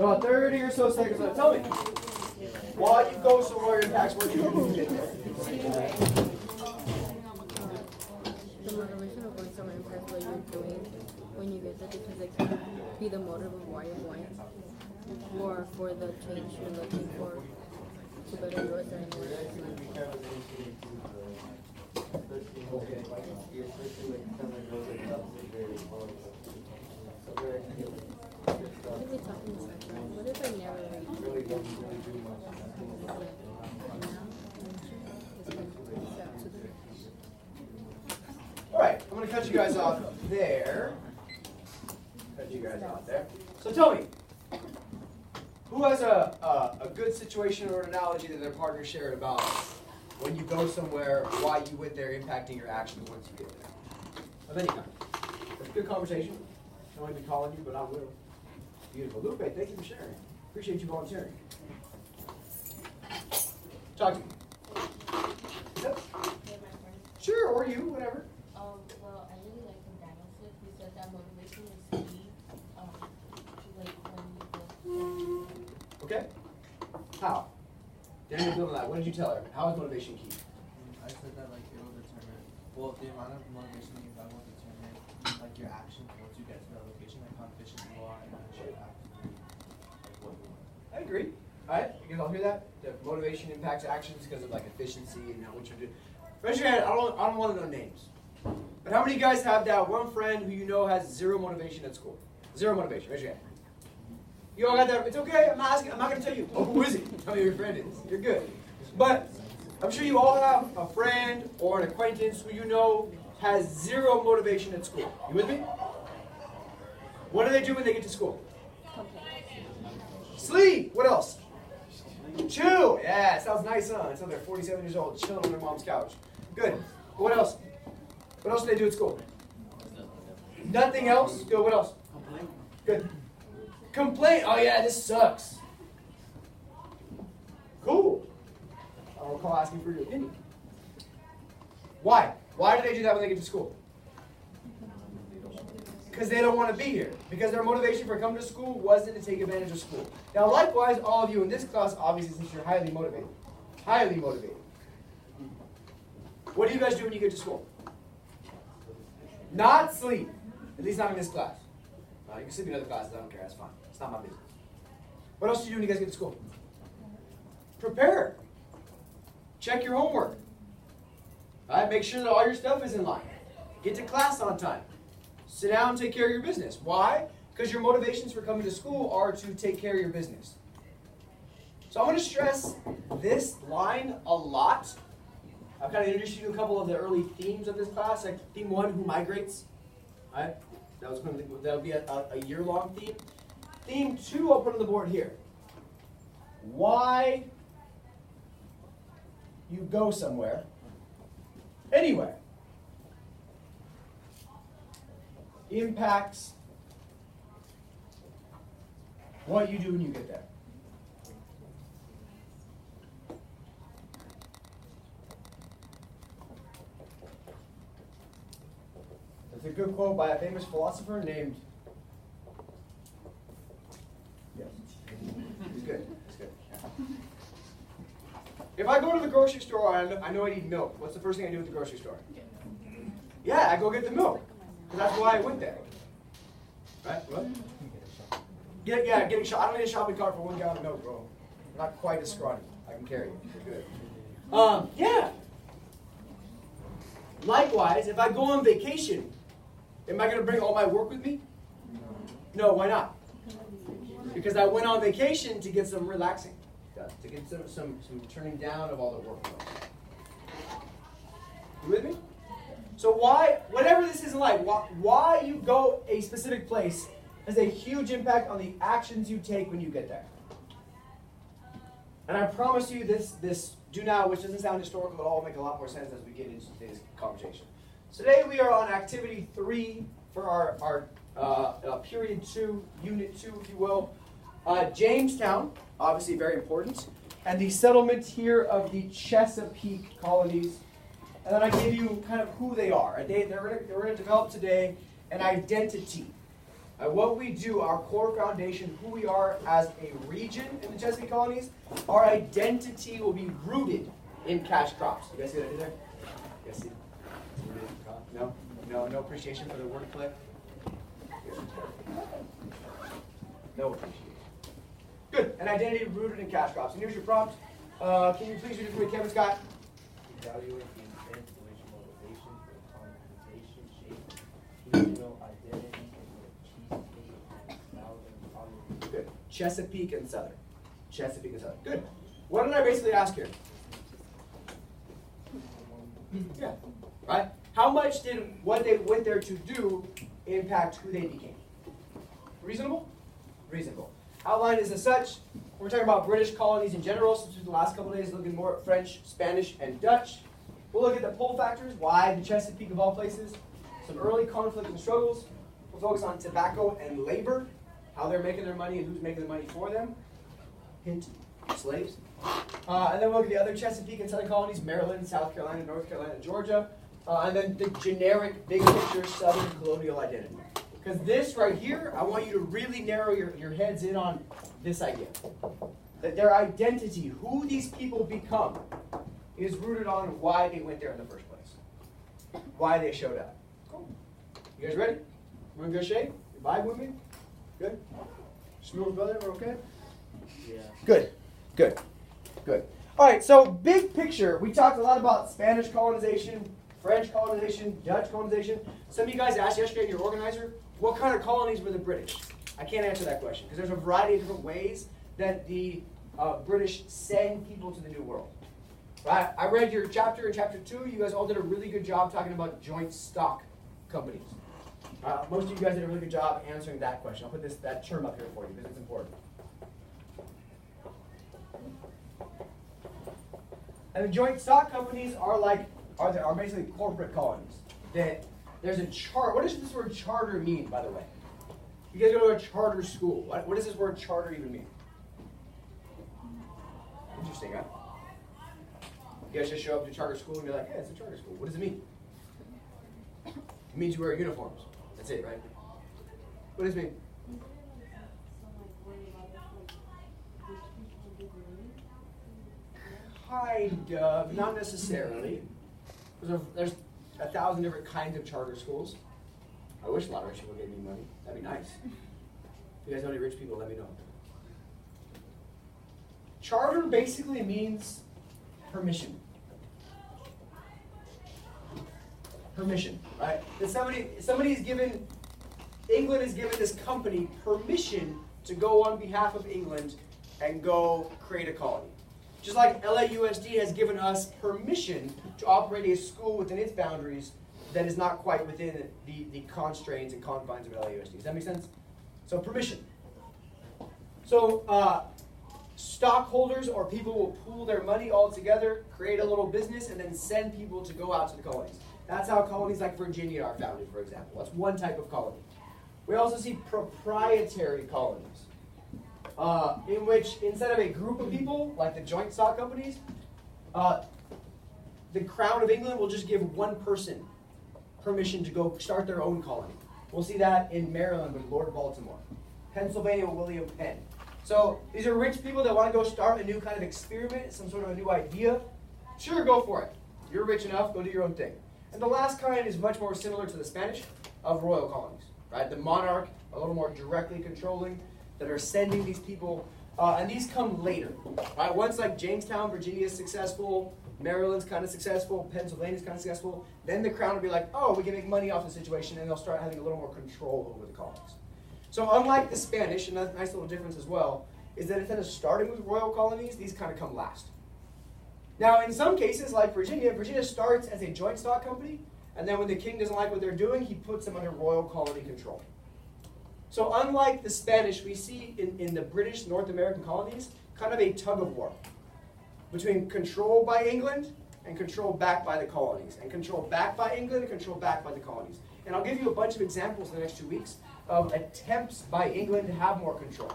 About 30 or so seconds left. Tell me, while you go somewhere impacts what you do when you get there. The motivation of going somewhere impacts what you're doing when you get there because it can be the motive of why you're going or for the change you're looking for to better yours or anyone else's. What if I never read? Alright, I'm going to cut you guys off there. Cut you guys off there. So tell me, who has a good situation or an analogy that their partner shared about when you go somewhere, why you went there impacting your actions once you get there? Of any kind. It's a good conversation. I might be calling you, but I will. Beautiful. Lupe, thank you for sharing. Appreciate you volunteering. Talk to me. Yep. Sure, or you, whatever. Well, I really like when Daniel said, he said that motivation is key, like when you go. Okay. How? Daniel, build on that. What did you tell her? How is motivation key? I said that like it will determine, well, the amount of motivation you have will determine like your action once you get to that location, like how efficient you are and how you act. Like what you want. I agree. All right, you guys all hear that? The motivation impacts actions because of like efficiency and what you're doing. Raise your hand. I don't want to know names. But how many of you guys have that one friend who you know has zero motivation at school? Zero motivation. Raise your hand. You all got that? It's okay. I'm not asking. I'm not going to tell you. Oh, who is he? Tell me who your friend is. You're good. But I'm sure you all have a friend or an acquaintance who you know has zero motivation at school. You with me? What do they do when they get to school? Sleep. What else? Chew. Yeah, sounds nice, huh? Until they're 47 years old, chilling on their mom's couch. Good. What else? What else do they do at school? Nothing else? Good. What else? Complain. Good. Complain. Oh yeah, this sucks. Cool. I'll call asking for your opinion. Why? Why do they do that when they get to school? Because they don't want to be here. Because their motivation for coming to school wasn't to take advantage of school. Now, likewise, all of you in this class, obviously, since you're highly motivated. Highly motivated. What do you guys do when you get to school? Not sleep. At least not in this class. You can sleep in other classes. I don't care. That's fine. It's not my business. What else do you do when you guys get to school? Prepare. Check your homework. All right? Make sure that all your stuff is in line. Get to class on time. Sit down and take care of your business. Why? Because your motivations for coming to school are to take care of your business. So I'm going to stress this line a lot. I've kind of introduced you to a couple of the early themes of this class. Like theme 1, who migrates. All right? That'll be a year-long theme. Theme 2, I'll put on the board here. Why you go somewhere, anywhere, impacts what you do when you get there. It's a good quote by a famous philosopher named. Yes. He's good. He's good. If I go to the grocery store, I know I need milk. What's the first thing I do at the grocery store? Yeah, I go get the milk. Because that's why I went there. Right? What? Get a shot. I don't need a shopping cart for 1 gallon of milk, bro. I'm not quite as scrawny. I can carry it. You're good. Yeah. Likewise, if I go on vacation, am I going to bring all my work with me? No, why not? Because I went on vacation to get some relaxing done, to get some turning down of all the work. You with me? So why, whatever this is in life, why you go a specific place has a huge impact on the actions you take when you get there. And I promise you this do now, which doesn't sound historical at all, will make a lot more sense as we get into today's conversation. So today we are on activity 3 for our period 2, unit 2, if you will. Jamestown, obviously very important, and the settlement here of the Chesapeake colonies. And then I give you kind of who they are. We're going to develop today an identity. What we do, our core foundation, who we are as a region in the Chesapeake colonies, our identity will be rooted in cash crops. You guys see what I did there? You guys see? No? No appreciation for the wordplay? No appreciation. Good. An identity rooted in cash crops. And here's your prompt. Can you please read it for me, Kevin Scott? Evaluate the intent, which motivation for compensation shape regional identity in the Chesapeake and Southern Colonies. Good. Chesapeake and Southern. Chesapeake and Southern. Good. What did I basically ask here? Yeah. Right? How much did what they went there to do impact who they became? Reasonable? Reasonable. Outline is as such. We're talking about British colonies in general, since the last couple of days looking more at French, Spanish, and Dutch. We'll look at the pull factors, why the Chesapeake of all places, some early conflict and struggles. We'll focus on tobacco and labor, how they're making their money and who's making the money for them. Hint, slaves. And then we'll look at the other Chesapeake and Southern colonies, Maryland, South Carolina, North Carolina, Georgia. And then the generic, big picture Southern colonial identity. Because this right here, I want you to really narrow your heads in on this idea. That their identity, who these people become, is rooted on why they went there in the first place. Why they showed up. Cool. You guys ready? We're in good shape? You vibe with me? Good? Smooth, brother? We're okay? Yeah. Good. Good. Good. All right, so big picture, we talked a lot about Spanish colonization, French colonization, Dutch colonization. Some of you guys asked yesterday in your organizer, what kind of colonies were the British? I can't answer that question because there's a variety of different ways that the British send people to the New World. Right? I read your chapter in chapter 2. You guys all did a really good job talking about joint stock companies. Most of you guys did a really good job answering that question. I'll put that term up here for you because it's important. And the joint stock companies are basically corporate colonies. That there's a chart. What does this word charter mean, by the way? You guys go to a charter school. What does this word charter even mean? Interesting, huh? You guys just show up to charter school and be like, yeah, it's a charter school. What does it mean? It means you wear uniforms. That's it, right? What does it mean? Kind of, not necessarily. There's 1,000 different kinds of charter schools. I wish a lot of rich people gave me money. That'd be nice. If you guys know any rich people, let me know. Charter basically means permission. Permission, right? That somebody's given, England has given this company permission to go on behalf of England and go create a colony. Just like LAUSD has given us permission to operate a school within its boundaries that is not quite within the constraints and confines of LAUSD. Does that make sense? So permission. So stockholders or people will pool their money all together, create a little business, and then send people to go out to the colonies. That's how colonies like Virginia are founded, for example. That's one type of colony. We also see proprietary colonies, in which instead of a group of people, like the joint stock companies, the Crown of England will just give one person permission to go start their own colony. We'll see that in Maryland with Lord Baltimore. Pennsylvania with William Penn. So these are rich people that want to go start a new kind of experiment, some sort of a new idea. Sure, go for it. You're rich enough, go do your own thing. And the last kind is much more similar to the Spanish of royal colonies, right? The monarch, a little more directly controlling, that are sending these people, and these come later, right? Once like Jamestown, Virginia is successful, Maryland's kind of successful, Pennsylvania's kind of successful, then the Crown will be like, oh, we can make money off the situation, and they'll start having a little more control over the colonies. So unlike the Spanish, and that's a nice little difference as well, is that instead of starting with royal colonies, these kind of come last. Now, in some cases, like Virginia, Virginia starts as a joint stock company, and then when the king doesn't like what they're doing, he puts them under royal colony control. So unlike the Spanish, we see in the British North American colonies kind of a tug of war between control by England and control back by the colonies, and control back by England and control back by the colonies. And I'll give you a bunch of examples in the next 2 weeks of attempts by England to have more control.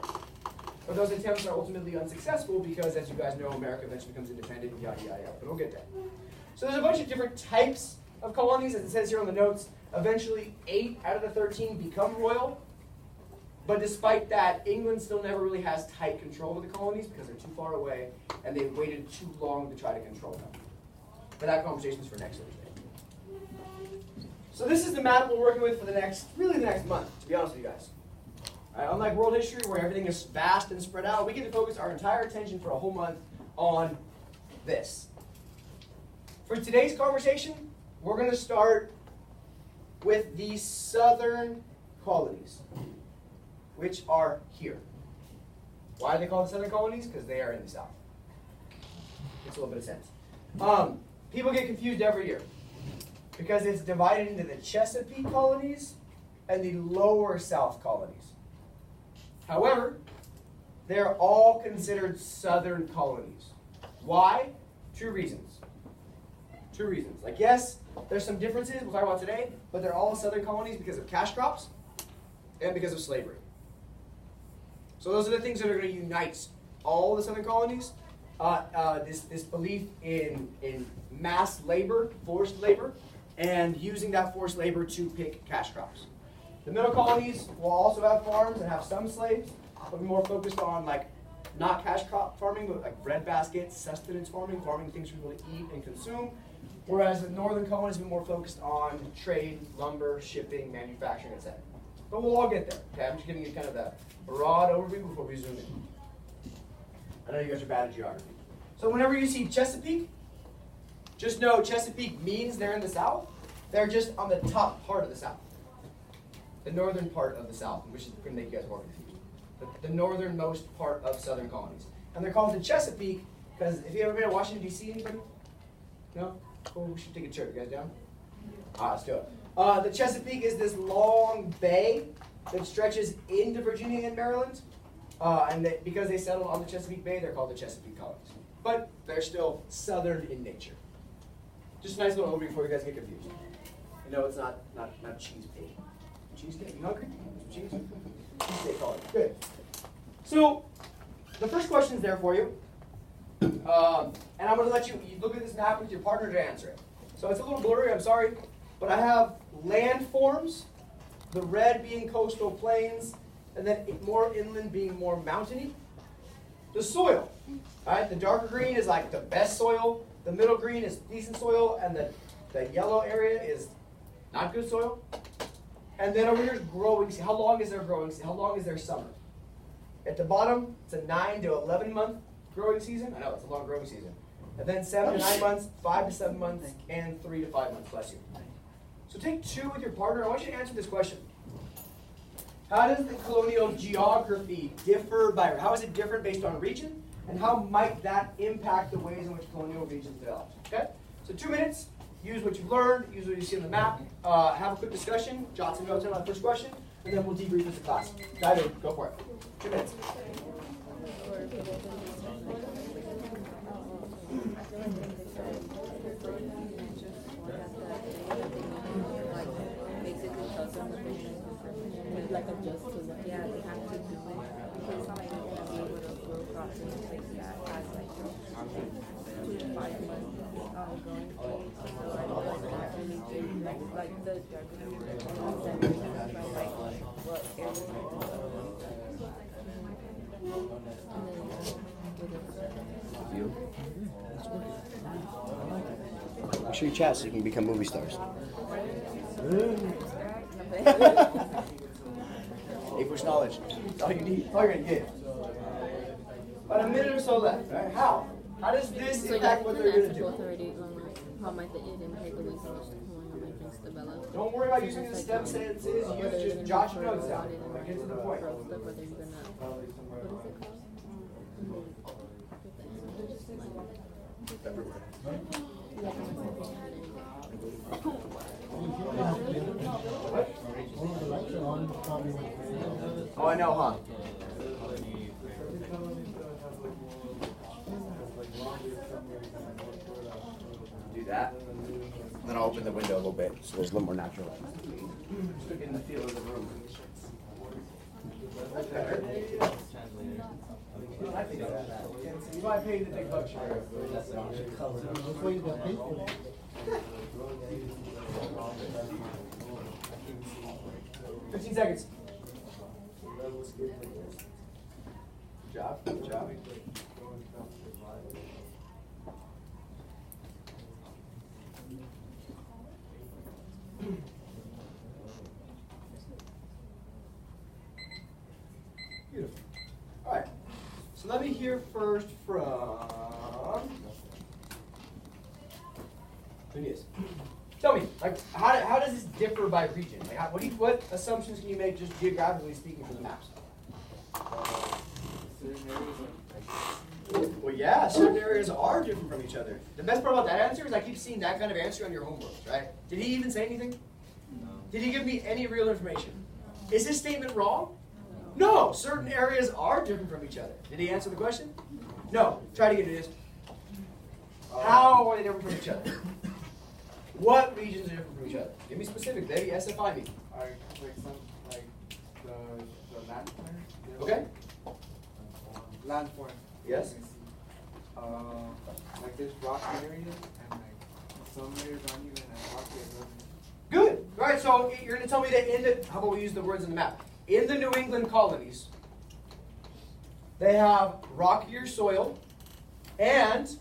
But those attempts are ultimately unsuccessful because, as you guys know, America eventually becomes independent, yada, yada, yada. But we'll get there. So there's a bunch of different types of colonies. As it says here on the notes, eventually 8 out of the 13 become royal. But despite that, England still never really has tight control of the colonies because they're too far away and they waited too long to try to control them. But that conversation is for next Thursday. So this is the map we're working with for the next month, to be honest with you guys. All right, unlike world history where everything is vast and spread out, we get to focus our entire attention for a whole month on this. For today's conversation, we're going to start with the southern colonies, which are here. Why are they called the southern colonies? Because they are in the south. Makes a little bit of sense. People get confused every year because it's divided into the Chesapeake colonies and the lower south colonies. However, they're all considered southern colonies. Why? Two reasons. Two reasons. Like, yes, there's some differences we'll talk about today, but they're all southern colonies because of cash crops and because of slavery. So those are the things that are going to unite all the southern colonies. This belief in mass labor, forced labor, and using that forced labor to pick cash crops. The middle colonies will also have farms and have some slaves, but be more focused on like not cash crop farming, but like bread baskets, sustenance farming, farming things for people to eat and consume. Whereas the northern colonies will be more focused on trade, lumber, shipping, manufacturing, etc. But we'll all get there. Okay, I'm just giving you kind of the broad overview before we zoom in. I know you guys are bad at geography. So whenever you see Chesapeake, just know Chesapeake means they're in the south. They're just on the top part of the south. The northern part of the south, which is going to make you guys more confused. The northernmost part of southern colonies. And they're called the Chesapeake because if you ever been to Washington, D.C., anybody? No? Cool, we should take a trip. You guys down? All right, let's do it. The Chesapeake is this long bay that stretches into Virginia and Maryland. Because they settled on the Chesapeake Bay, they're called the Chesapeake colonies. But they're still southern in nature. Just a nice little overview before you guys get confused. You know it's not cheesecake. Cheesecake? You hungry? Some cheese? Cheesecake colony. Good. So, the first question is there for you. And I'm going to let you look at this map with your partner to answer it. So it's a little blurry, I'm sorry. But I have landforms, the red being coastal plains, and then more inland being more mountainy. The soil, all right, the darker green is like the best soil, the middle green is decent soil, and the yellow area is not good soil. And then over here is growing. See, how long is their growing season? How long is their summer? At the bottom, it's a 9 to 11 month growing season. I know, it's a long growing season. And then 7 to 9 months, 5 to 7 months, and 3 to 5 months, bless you. So take 2 with your partner. I want you to answer this question. How does the colonial geography differ how is it different based on region? And how might that impact the ways in which colonial regions developed? Okay? So 2 minutes. Use what you've learned. Use what you see on the map. Have a quick discussion. Jot some notes in on the first question. And then we'll debrief as a class. Dive in. Go for it. 2 minutes. Like adjust to what they have to do it because it's not like you're gonna be able to grow crops in a place that has like 2 to 5 months growing phase. So I know it's not really good like the darker what areas Make sure you chat so you can become movie stars. A++ knowledge. That's all you need. That's all you're going to get. About a minute or so left. Right? How? How does this impact what they're going to do? How might it impact the ways in which the colonial regions develop? Don't worry about using the STEM sentences. Use just jot your notes down. Get to the point. Whether you're going to, what is it called? Oh, I know, huh? Do that. Then I'll open the window a little bit so there's a little more natural light. Just to get in the feel of the room. I think of that. You might pay the big bucks for it. 15 seconds. Good job. Good job. Beautiful. All right. So let me hear first from Colonies. Tell me, like, how does this differ by region? Like, what assumptions can you make just geographically speaking for the maps? Certain areas are like, Well, yeah, certain areas are different from each other. The best part about that answer is I keep seeing that kind of answer on your homeworks, right? Did he even say anything? no. Did he give me any real information? Is his statement wrong? No, certain areas are different from each other. Did he answer the question? No. Try to get it. How are they different from each other? What regions are different from each other? Give me specific, baby. SFI me. Like some like the land form. Okay? Land form. Yes? You can see. Like there's rock areas and like some areas aren't even as rocky as others. Good. All right, so you're going to tell me that in the, how about we use the words in the map? In the New England colonies, they have rockier soil and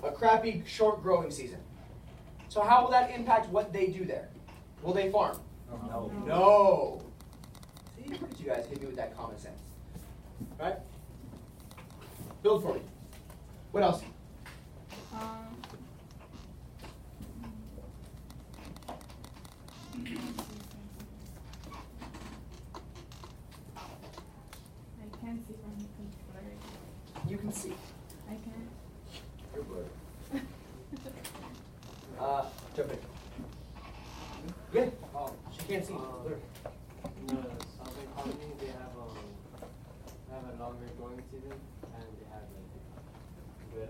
a crappy short growing season. So how will that impact what they do there? Will they farm? No. No. See, look at you guys hit me with that common sense. Right? Build for me. What else? I can't see from the computer. You can see. I can. You're blurry. Jump in. Yeah. Oh, She can't see. Blurry. In the southern colony, they have a longer growing season, and they have like good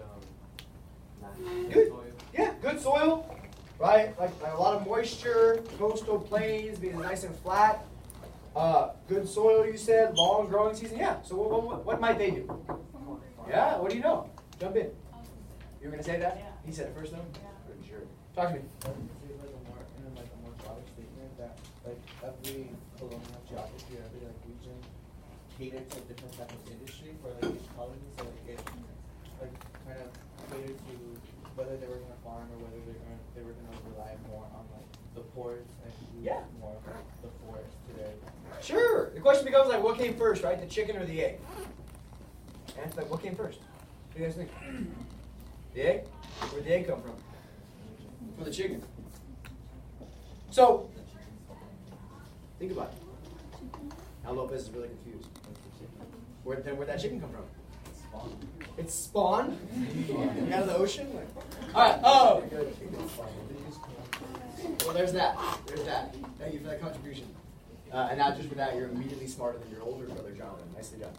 Good. soil. Yeah, good soil, right? Like a lot of moisture, coastal plains being nice and flat. Good soil, you said, long growing season. Yeah. So what might they do? Yeah. What do you know? Jump in. You were gonna say that? Yeah. He said it first, though. Pretty sure. Talk to me. I would say like a more broader statement that like every colonial geography or every like region catered to a different type of industry for like each colony, so like it like kind of catered to whether they were gonna farm or whether they were gonna rely more on like the ports and Yeah. more of like, the forest to their Sure. The question becomes like, what came first, right? The chicken or the egg? And it's like, what came first? What do you guys think? The egg? Where'd the egg come from? From the chicken. So, think about it. Now Lopez is really confused. Where'd that chicken come from? It's spawned? Out of the ocean? Like, all right. Oh. Well, there's that. There's that. Thank you for that contribution. And not just for that, you're immediately smarter than your older brother, Jonathan. Nicely done.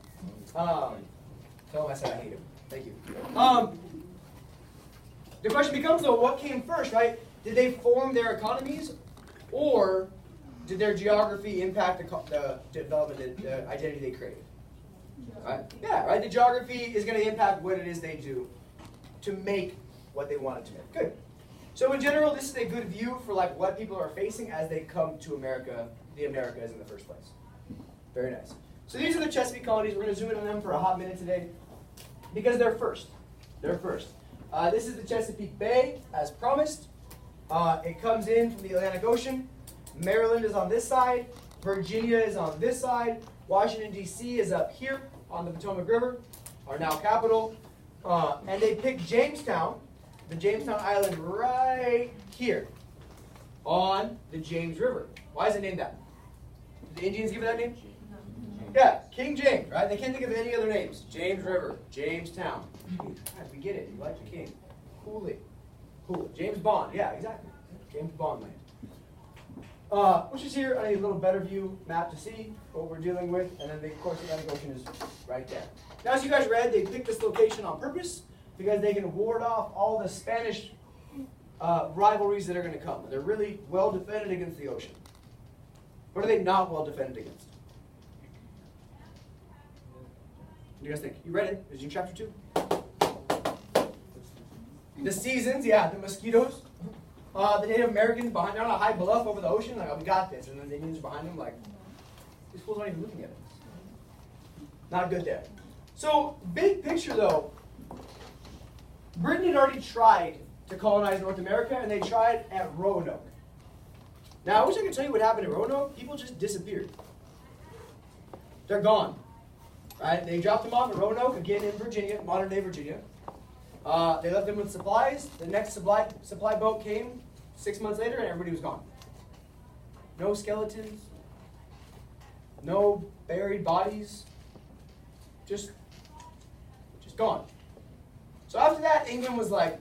Tell him I said I hate him. Thank you. The question becomes, though, what came first, right? Did they form their economies, or did their geography impact the development, the identity they created? Right? Yeah, right? The geography is going to impact what it is they do to make what they want it to make. Good. So in general, this is a good view for like what people are facing as they come to America, the Americas in the first place. Very nice. So these are the Chesapeake colonies. We're going to zoom in on them for a hot minute today because they're first. They're first. This is the Chesapeake Bay, as promised. It comes in from the Atlantic Ocean. Maryland is on this side. Virginia is on this side. Washington, D.C. is up here on the Potomac River, our now capital. And they picked Jamestown, the Jamestown Island right here on the James River. Why is it named that? Did the Indians give it that name? Yeah, King James, right? They can't think of any other names. James River, Jamestown. God, we get it. You like the king. Cool it. Cool. James Bond. Yeah, exactly. James Bond land. Which is here on a little better view map to see what we're dealing with. And then, of course, the Atlantic Ocean is right there. Now, as you guys read, they picked this location on purpose because they can ward off all the Spanish rivalries that are going to come. They're really well defended against the ocean. What are they not well defended against? What do you guys think? You read it. It's in chapter 2. The seasons, yeah, the mosquitoes. The Native Americans behind, they're on a high bluff over the ocean, like, oh, we got this. And then the Indians behind them, like, These fools aren't even looking at us. Not good there. So, big picture though, Britain had already tried to colonize North America, and they tried at Roanoke. Now, I wish I could tell you what happened at Roanoke. People just disappeared. They're gone. Right? They dropped them off at Roanoke, again in Virginia, modern-day Virginia. They left them with supplies. The next supply boat came 6 months later, and everybody was gone. No skeletons. No buried bodies. Just gone. So after that, England was like,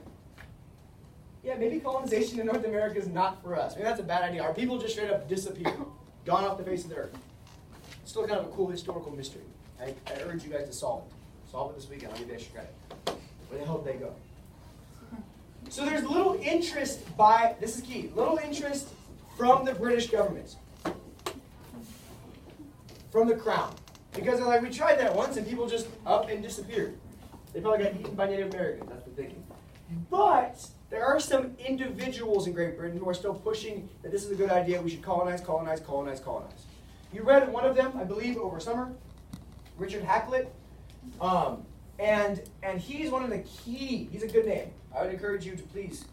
yeah, maybe colonization in North America is not for us. Maybe that's a bad idea. Our people just straight up disappeared, gone off the face of the earth. It's still kind of a cool historical mystery. I urge you guys to solve it. Solve it this weekend. I'll give you extra credit. Where the hell did they go? So there's little interest this is key, little interest from the British government, from the crown. Because they're like, we tried that once and people just up and disappeared. They probably got eaten by Native Americans, that's what they're thinking. But there are some individuals in Great Britain who are still pushing that this is a good idea, we should colonize, colonize, colonize, colonize. You read one of them, I believe, over summer, Richard Hakluyt. And he's one of the key, he's a good name. I would encourage you to please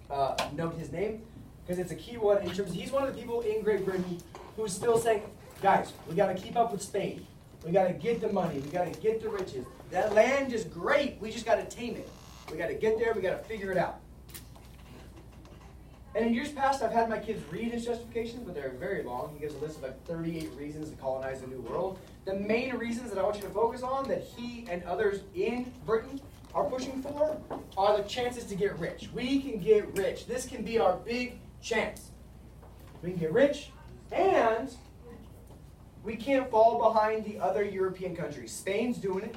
note his name, because it's a key one in terms of, he's one of the people in Great Britain who's still saying, guys, we got to keep up with Spain. We got to get the money. We got to get the riches. That land is great. We just got to tame it. We got to get there. We got to figure it out. And in years past, I've had my kids read his justifications, but they're very long. He gives a list of like 38 reasons to colonize the New World. The main reasons that I want you to focus on that he and others in Britain are pushing for are the chances to get rich. We can get rich. This can be our big chance. We can get rich, and we can't fall behind the other European countries. Spain's doing it.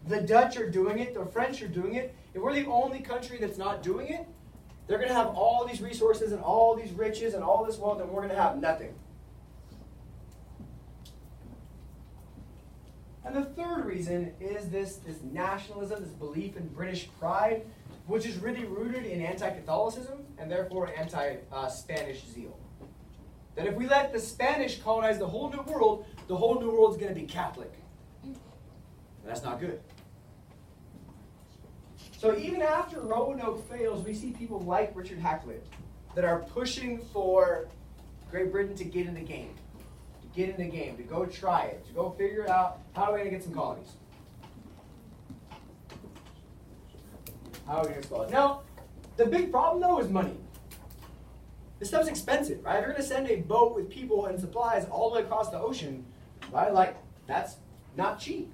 The Dutch are doing it. The French are doing it. If we're the only country that's not doing it, they're going to have all these resources and all these riches and all this wealth, and we're going to have nothing. And the third reason is this nationalism, this belief in British pride, which is really rooted in anti-Catholicism and therefore anti-Spanish zeal. That if we let the Spanish colonize the whole New World is going to be Catholic. And that's not good. So even after Roanoke fails, we see people like Richard Hakluyt that are pushing for Great Britain to get in the game. To get in the game, to go try it, to go figure out how are we going to get some colonies. How are we going to spell it? Now, the big problem though is money. This stuff's expensive, right? If you're going to send a boat with people and supplies all the way across the ocean, right? Like, that's not cheap.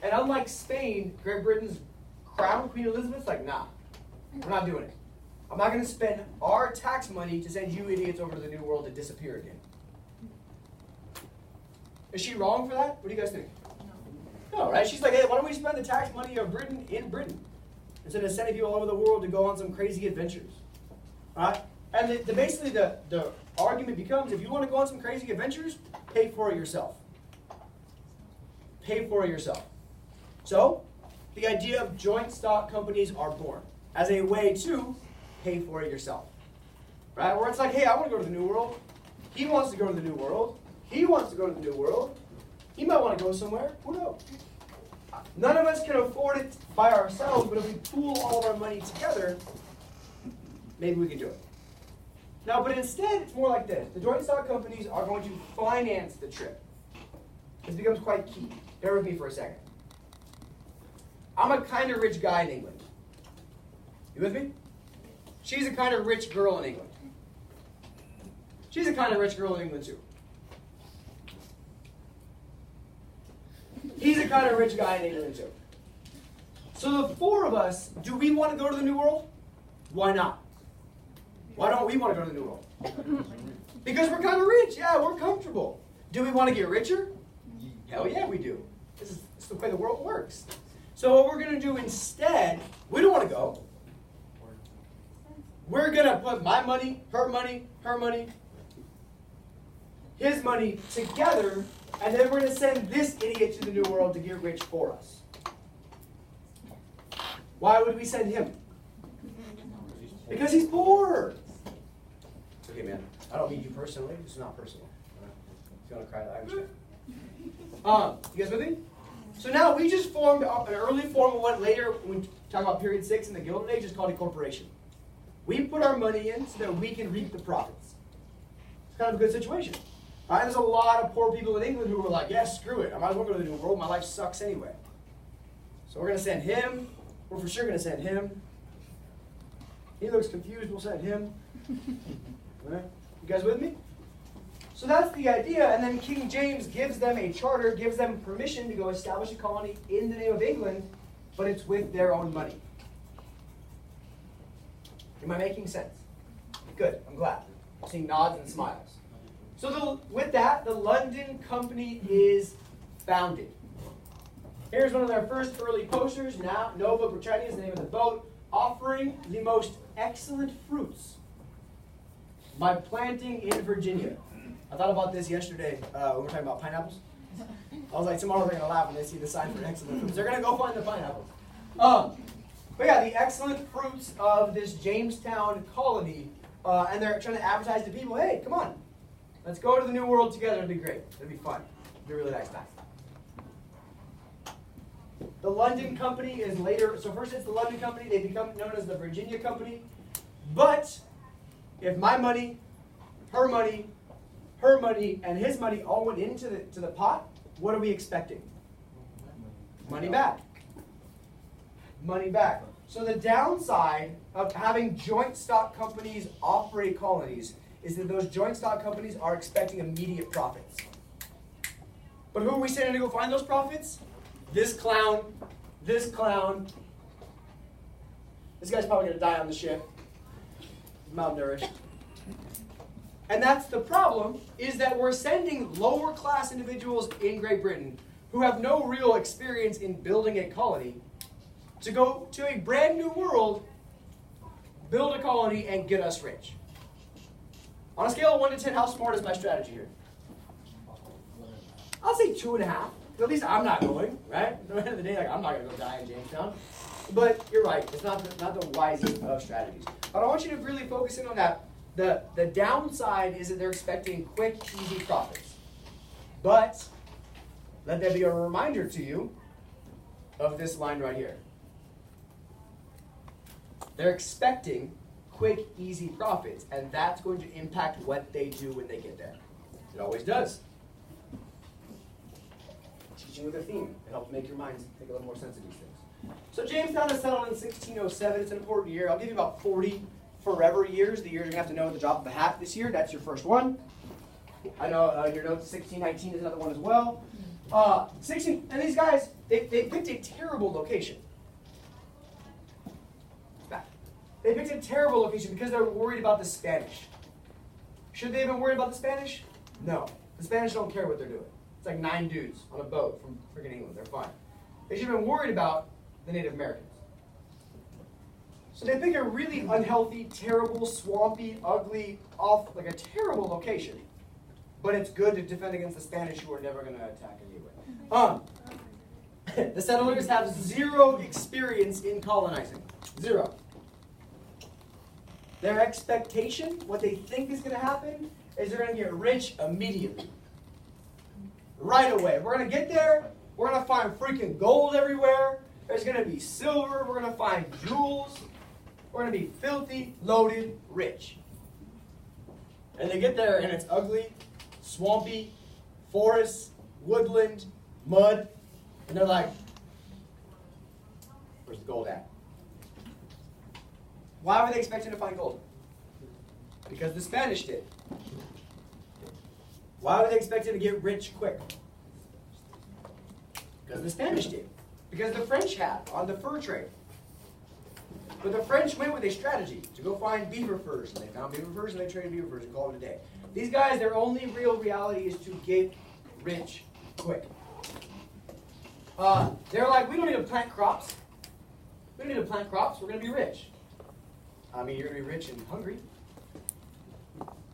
And unlike Spain, Great Britain's crown, Queen Elizabeth's like, nah, we're not doing it. I'm not going to spend our tax money to send you idiots over to the New World to disappear again. Is she wrong for that? What do you guys think? No, right? She's like, hey, why don't we spend the tax money of Britain in Britain instead of sending people all over the world to go on some crazy adventures? All right? And basically the argument becomes, if you want to go on some crazy adventures, pay for it yourself. Pay for it yourself. So, the idea of joint stock companies are born as a way to pay for it yourself. Right? Where it's like, hey, I want to go to the New World. He wants to go to the New World. He wants to go to the New World. He might want to go somewhere. Who knows? None of us can afford it by ourselves, but if we pool all of our money together, maybe we can do it. Now, but instead, it's more like this. The joint stock companies are going to finance the trip. This becomes quite key. Bear with me for a second. I'm a kind of rich guy in England. You with me? She's a kind of rich girl in England. She's a kind of rich girl in England too. He's a kind of rich guy in England too. So the four of us, do we want to go to the New World? Why not? Why don't we want to go to the New World? Because we're kind of rich. Yeah, we're comfortable. Do we want to get richer? Hell yeah, we do. This is the way the world works. So what we're going to do instead, we don't want to go. We're going to put my money, her money, his money together, and then we're going to send this idiot to the New World to get rich for us. Why would we send him? Because he's poor. Okay, man. I don't mean you personally. This is not personal. If you want to cry, I understand. You guys with me? So now we just formed an early form of what later, when we talk about period 6 in the Gilded Age, is called a corporation. We put our money in so that we can reap the profits. It's kind of a good situation. Right? There's a lot of poor people in England who are like, yeah, screw it. I might as well go to the New World. My life sucks anyway. So we're going to send him. We're for sure going to send him. He looks confused. We'll send him. Right? You guys with me? So that's the idea, and then King James gives them a charter, gives them permission to go establish a colony in the name of England, but it's with their own money. Am I making sense? Good, I'm glad. I'm seeing nods and smiles. So with that, the London Company is founded. Here's one of their first early posters, now Nova Britannia is the name of the boat, offering the most excellent fruits by planting in Virginia. I thought about this yesterday when we were talking about pineapples. I was like, tomorrow they're going to laugh when they see the sign for excellent fruits. They're going to go find the pineapples. But yeah, the excellent fruits of this Jamestown colony, and they're trying to advertise to people, hey, come on, let's go to the New World together. It'll be great. It'll be fun. It'll be a really nice time. The London Company is later, so first it's the London Company, they become known as the Virginia Company. But if my money, her money, and his money all went into the pot, what are we expecting? Money back. Money back. So the downside of having joint stock companies operate colonies is that those joint stock companies are expecting immediate profits. But who are we sending to go find those profits? This clown, this clown. This guy's probably going to die on the ship. He's malnourished. And that's the problem, is that we're sending lower class individuals in Great Britain who have no real experience in building a colony to go to a brand new world, build a colony, and get us rich. On a scale of 1 to 10, how smart is my strategy here? I'll say 2.5. At least I'm not going, right? At the end of the day, like, I'm not going to go die in Jamestown. But you're right, it's not the wisest of strategies. But I want you to really focus in on that. The downside is that they're expecting quick, easy profits. But let there be a reminder to you of this line right here. They're expecting quick, easy profits, and that's going to impact what they do when they get there. It always does. Teaching with a theme. It helps make your minds make a little more sense of these things. So Jamestown is settled in 1607. It's an important year. I'll give you about 40 forever years. The years you're going to have to know at the drop of a hat this year. That's your first one. I know your notes, 1619 is another one as well. 16, and these guys, they picked a terrible location. They picked a terrible location because they're worried about the Spanish. Should they have been worried about the Spanish? No. The Spanish don't care what they're doing. It's like 9 dudes on a boat from freaking England. They're fine. They should have been worried about the Native Americans. So they pick a really unhealthy, terrible, swampy, ugly, off, like a terrible location. But it's good to defend against the Spanish, who are never going to attack anyway. The settlers have 0 experience in colonizing. 0. Their expectation, what they think is going to happen, is they're going to get rich immediately. Right away. We're going to get there. We're going to find freaking gold everywhere. There's going to be silver. We're going to find jewels. We're going to be filthy, loaded, rich. And they get there and it's ugly, swampy, forest, woodland, mud. And they're like, where's the gold at? Why were they expecting to find gold? Because the Spanish did. Why were they expecting to get rich quick? Because the Spanish did. Because the French had on the fur trade. But the French went with a strategy to go find beaver furs. And they found beaver furs and they traded beaver furs and called it a day. These guys, their only real reality is to get rich quick. They're like, we don't need to plant crops. We don't need to plant crops. We're going to be rich. I mean, you're going to be rich and hungry.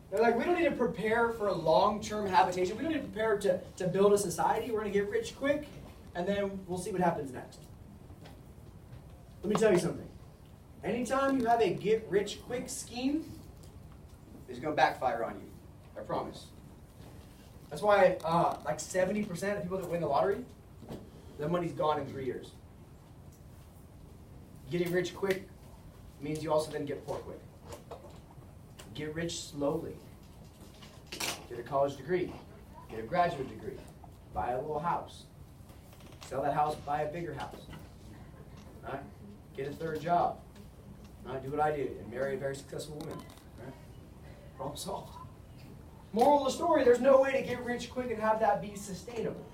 They're like, we don't need to prepare for a long-term habitation. We don't need to prepare to build a society. We're going to get rich quick, and then we'll see what happens next. Let me tell you something. Anytime you have a get-rich-quick scheme, it's going to backfire on you. I promise. That's why like 70% of people that win the lottery, their money's gone in 3 years. Getting rich quick means you also then get poor quick. Get rich slowly. Get a college degree. Get a graduate degree. Buy a little house. Sell that house, buy a bigger house. Right? Get a third job. Right? Do what I did and marry a very successful woman. Right? Problem solved. Moral of the story, there's no way to get rich quick and have that be sustainable.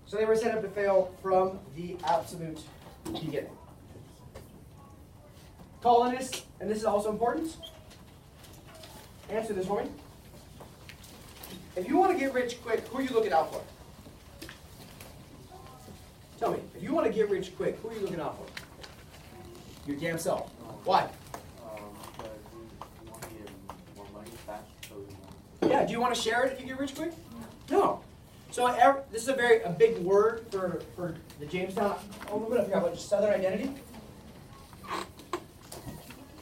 So they were set up to fail from the absolute beginning. Colonists, and this is also important, answer this for me. If you want to get rich quick, who are you looking out for? Tell me, if you want to get rich quick, who are you looking out for? Your damn self. Why? Because you want to get more money fast, so you want. Yeah, do you want to share it if you get rich quick? No. So this is a big word for the Jamestown. Oh, we're going to figure out just Southern identity.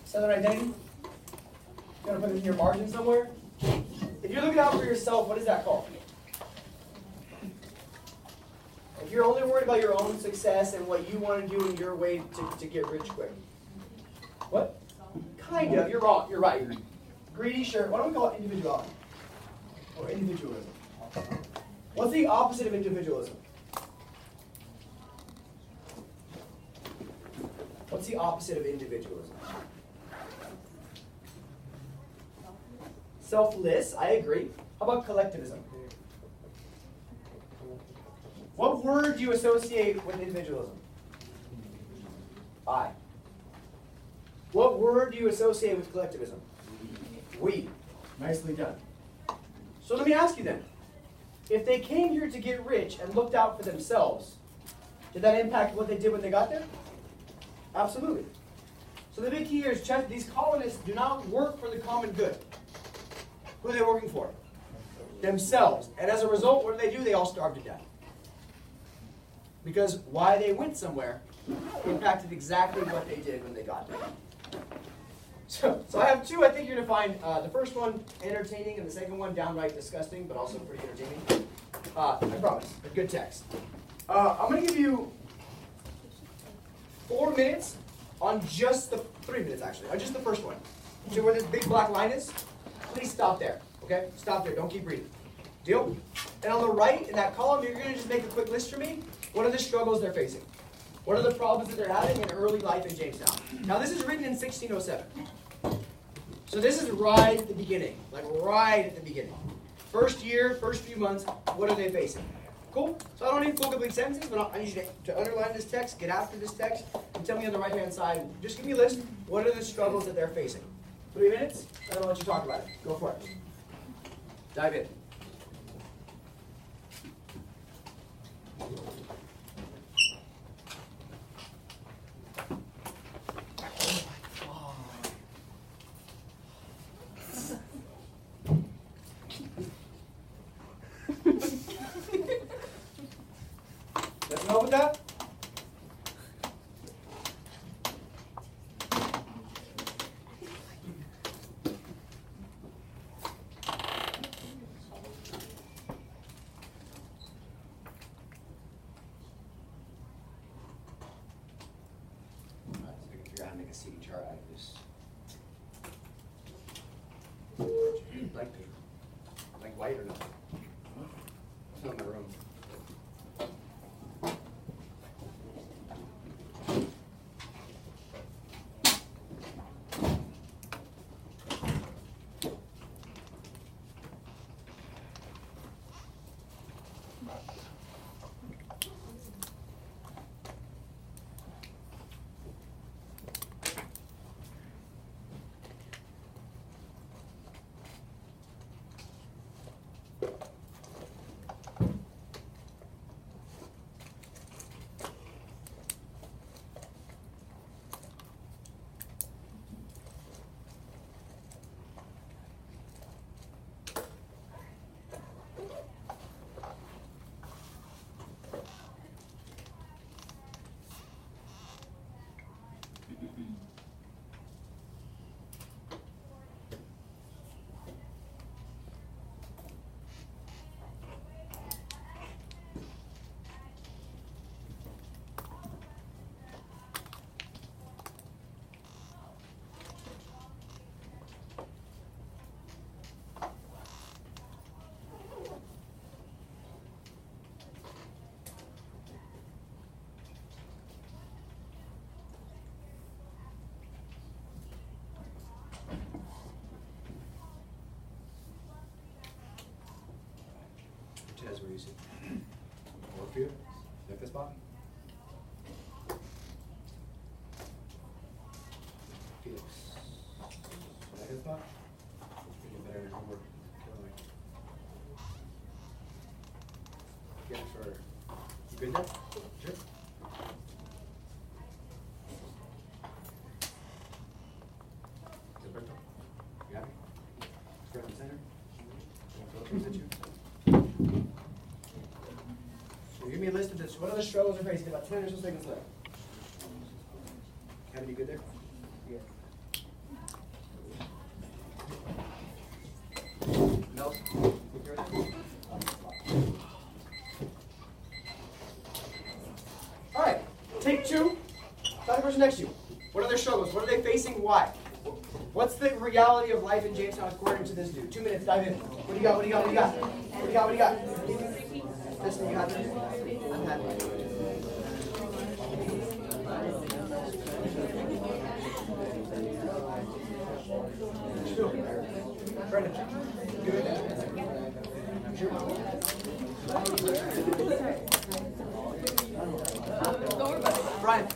Southern identity. You want to put this in your margin somewhere? If you're looking out for yourself, what is that called? If you're only worried about your own success and what you want to do in your way to get rich quick. What? Kind of. You're wrong. You're right. Greedy, sure. Why don't we call it individuality? Or individualism. What's the opposite of individualism? What's the opposite of individualism? Selfless, I agree. How about collectivism? What word do you associate with individualism? I. What word do you associate with collectivism? We. Nicely done. So let me ask you then. If they came here to get rich and looked out for themselves, did that impact what they did when they got there? Absolutely. So the big key here is check these colonists do not work for the common good. Who are they working for? Themselves. And as a result, what do? They all starve to death. Because why they went somewhere impacted exactly what they did when they got there. So I have two I think you're going to find. The first one entertaining and the second one downright disgusting, but also pretty entertaining. I promise. A good text. I'm going to give you 4 minutes on just the 3 minutes actually, on just the first one. See where this big black line is? Please stop there. Okay? Stop there. Don't keep reading. Deal? And on the right in that column, you're going to just make a quick list for me. What are the struggles they're facing? What are the problems that they're having in early life in Jamestown? Now this is written in 1607. So this is right at the beginning. Like right at the beginning. First year, first few months, what are they facing? Cool? So I don't need full complete sentences, but I need you to underline this text, get after this text, and tell me on the right-hand side, just give me a list, what are the struggles that they're facing? 3 minutes, and I'll let you talk about it. Go for it. Dive in. Let's go with that. Figure out how to make a CD chart out of this. Blank paper. Like white or not? It's not in my room. where you see. Work for you? Like this spot? Felix. Like this spot? You get better at homework. Killing me. Get shorter. You good there? Sure. Gilberto? You happy? Square in the center? Those at you. So give me a list of this. What other struggles are facing? About 10 or so seconds left. Kevin, you good there? Yeah. No. All right. Take two. Tell the person next to you. What are their struggles? What are they facing? Why? What's the reality of life in Jamestown according to this dude? 2 minutes. Dive in. What do you got? What do you got? What do you got? What do you got? What do you got? This one you got. I'm happy. Brendan, you good? Sure. Brian.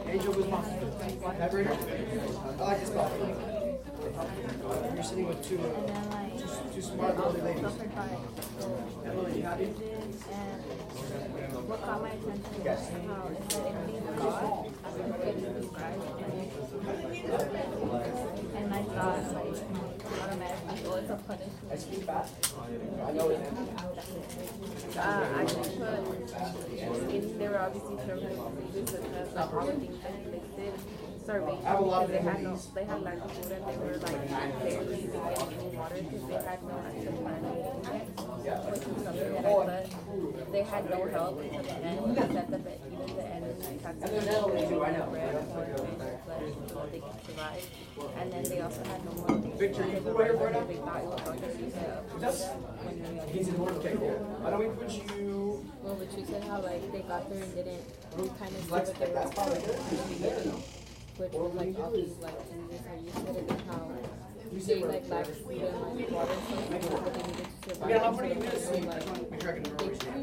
Angel was mine. That right here? I like this spot. You're sitting with two smart lovely ladies. Emily, you happy? What caught my attention Yes. was how it said if he's God, I would get you guys. And I thought, like, automatically, oh, it's a punishment. I speak fast. I know it. I just put, there were obviously terms and conditions because like all the things that he listed starvation I have a lot of because enemies. they had lack of food and they were like barely even getting any water because they had no access to anything, which is something that I put. They had no help until the end. They said that even the enemies had to bread, corn, fish, flesh, so they could survive. And then they also had no more Victor, you because put right here for of now? they thought it was going to use He's in order. Okay, cool. Why don't we put you? well, but you said how like they got there and didn't kind of see Like what they were that spot right there? which was like all these like changes how you said it and how they like lacked food and like water so they knew what they needed to survive. Again, how So many they minutes? kind of, like Make sure I can remember what you said.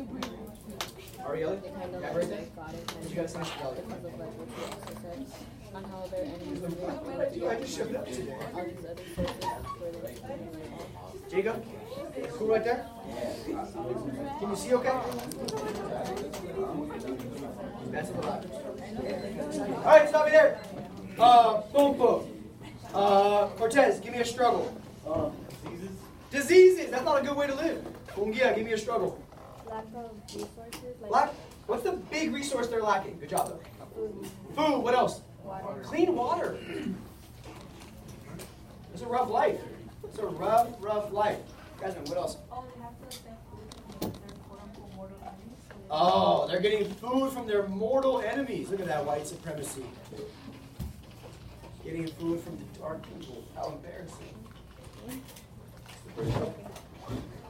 Are we yelling? they kind of Yeah, like, right there. got it kind You of guys finish because yelling. of like what you also said on how their enemies were I just showed up today. all these other sources where they were like Jacob, cool right there? Can you see okay? That's a lot. All right, stop me there. Boom, boom. Cortez, give me a struggle. Diseases. That's not a good way to live. Bungia, give me a struggle. lack of resources like Lack. What's the big resource they're lacking? Good job, though. Food. What else? water. Clean water. It's a rough life. It's a rough, rough life. Jasmine, what else? Oh, they have to accept food from their quote-unquote mortal enemies. So they Oh, they're getting food from their mortal enemies. Look at that white supremacy. Getting food from the dark people. How embarrassing.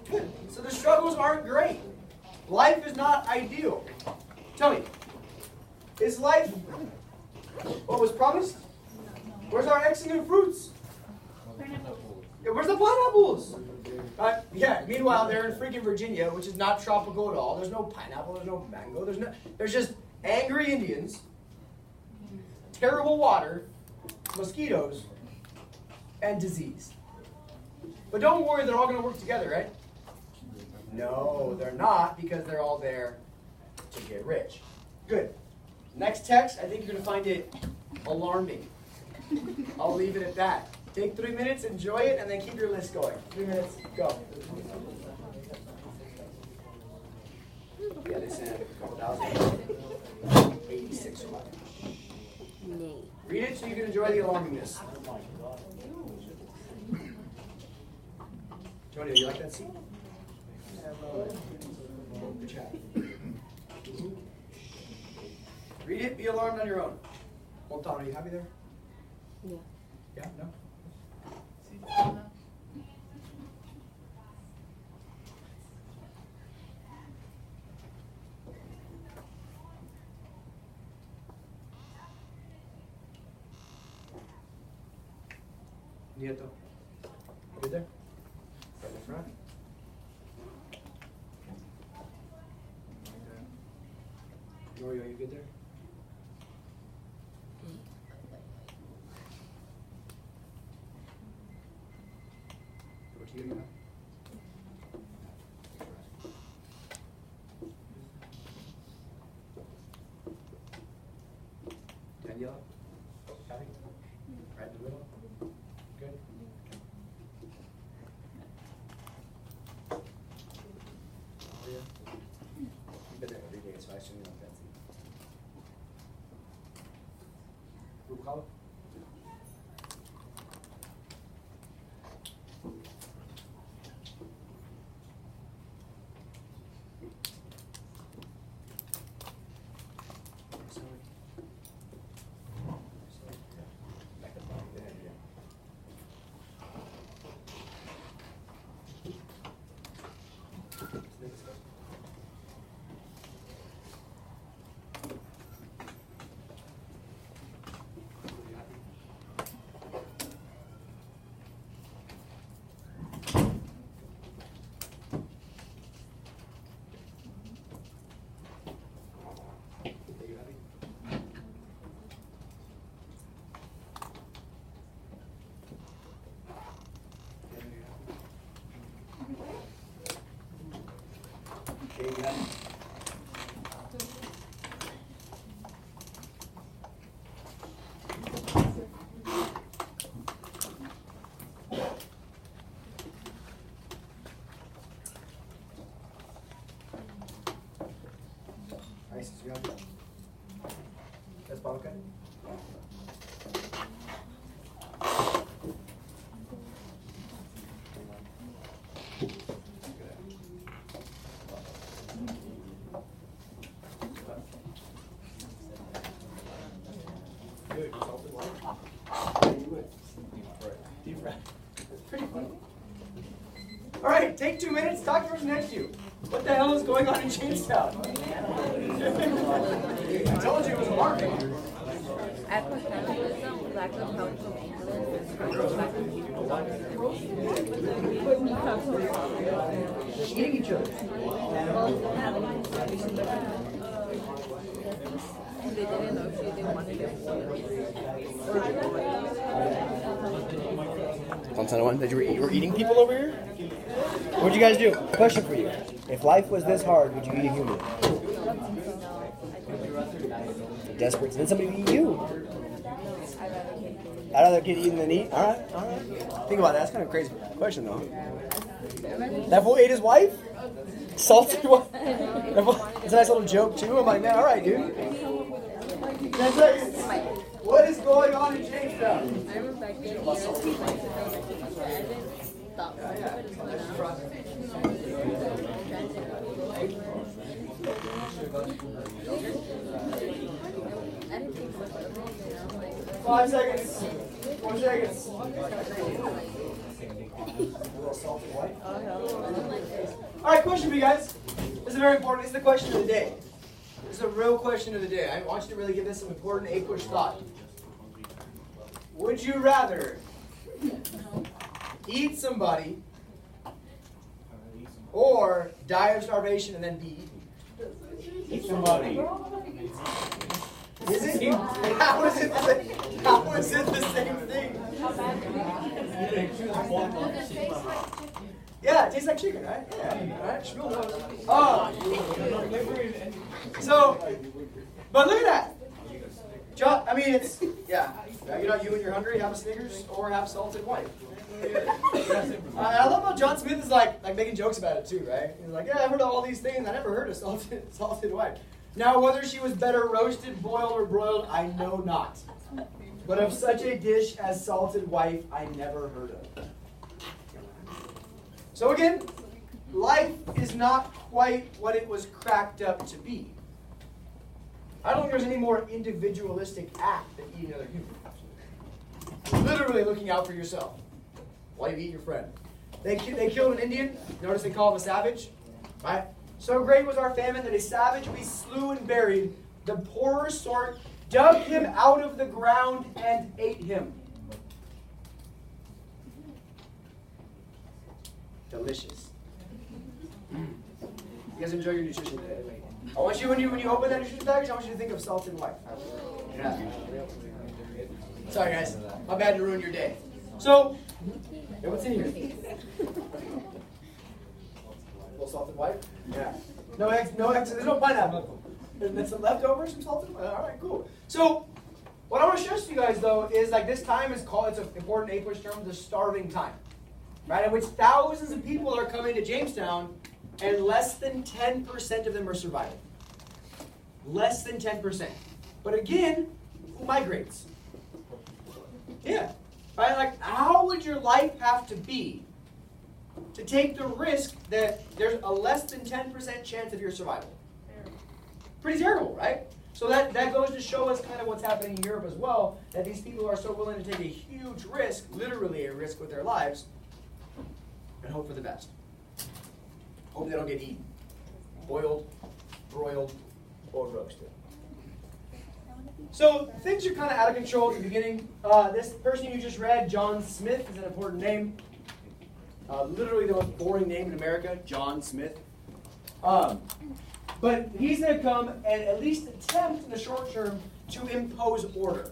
Good. So the struggles aren't great. Life is not ideal. Tell me, is life what was promised? Where's our excellent fruits? Yeah, where's the pineapples? Yeah, meanwhile, they're in freaking Virginia, which is not tropical at all. There's no pineapple, there's no mango, there's just angry Indians, terrible water, mosquitoes, and disease. But don't worry, they're all going to work together, right? No, they're not, because they're all there to get rich. Good. Next text, I think you're going to find it alarming. I'll leave it at that. Take 3 minutes, enjoy it, and then keep your list going. 3 minutes, go. Yeah, they sent a couple thousand. 86 or what? Read it so you can enjoy the alarmingness. Tony, you like that scene? Good chat. Read it, be alarmed on your own. Montan, are you happy there? Yeah. Yeah, no? Nieto. Good there? Right in the front. Norio, you good there? Tortilla. Daniela? Patty? Right in the middle? Good? Maria? You've been there every day, so I assume you know Betsy. Rucalo? Okay, you got it. Nice, you got it. That's bottle cut. Good, salted water. Yeah, you would. Deep fry. Pretty funny. All right, take 2 minutes. Talk to the person next to you. What the hell is going on in Jamestown? I told you it was a market. Aquaculturism, lack of help from England, Eating each other. they didn't know if they wanted it. On Sunday one, that you were eating people over here? What'd you guys do? Question for you. If life was this hard, would you eat a human? Desperate to let somebody eat you. I'd rather get eaten than eat. All right. Think about that. That's kind of a crazy question, though. That fool ate his wife? Salted wife? It's a nice little joke, too. I'm like, man, all right, dude. 10 seconds. What is going on in Jamestown? I remember back then, Five seconds. 4 seconds. All right, question for you guys. This is very important. It's the question of the day. This is a real question of the day. I want you to really give this some important A-push thought. Would you rather eat somebody or die of starvation and then be eaten? Eat somebody. Is it? How is it the same thing? Yeah, it tastes like chicken, right? Yeah. All right. So, but look at that. John, I mean, it's, yeah. You know, you when you're hungry, have a Snickers or have salted white. I love how John Smith is like making jokes about it too, right? He's like, yeah, I've heard of all these things. I never heard of salted white. Now, whether she was better roasted, boiled, or broiled, I know not. But of such a dish as salted wife, I never heard of. So again, life is not quite what it was cracked up to be. I don't think there's any more individualistic act than eating another human. Literally looking out for yourself while you eat your friend. They killed an Indian. Notice they call him a savage, right? So great was our famine that a savage we slew and buried, the poorer sort, dug him out of the ground and ate him. Delicious. You guys enjoy your nutrition today. I want you, when you open that nutrition package, I want you to think of salt and light. Yeah. Sorry guys, my bad to ruin your day. So, yeah, what's in here? Little salt and white? Yeah. No eggs, there's no pineapple. There's some leftovers, some salt and white. All right, cool. So, what I want to stress to you guys though is like this time is called, it's an important English term, the starving time. Right, in which thousands of people are coming to Jamestown and less than 10% of them are surviving. Less than 10%. But again, who migrates? Yeah. Right? Like, how would your life have to be to take the risk that there's a less than 10% chance of your survival? Pretty terrible, right? So that goes to show us kind of what's happening in Europe as well, that these people are so willing to take a huge risk, literally a risk with their lives, and hope for the best. Hope they don't get eaten. Boiled, broiled, or roasted. So things are kind of out of control at the beginning. This person you just read, John Smith, is an important name. Literally the most boring name in America, John Smith. But he's going to come and at least attempt in the short term to impose order.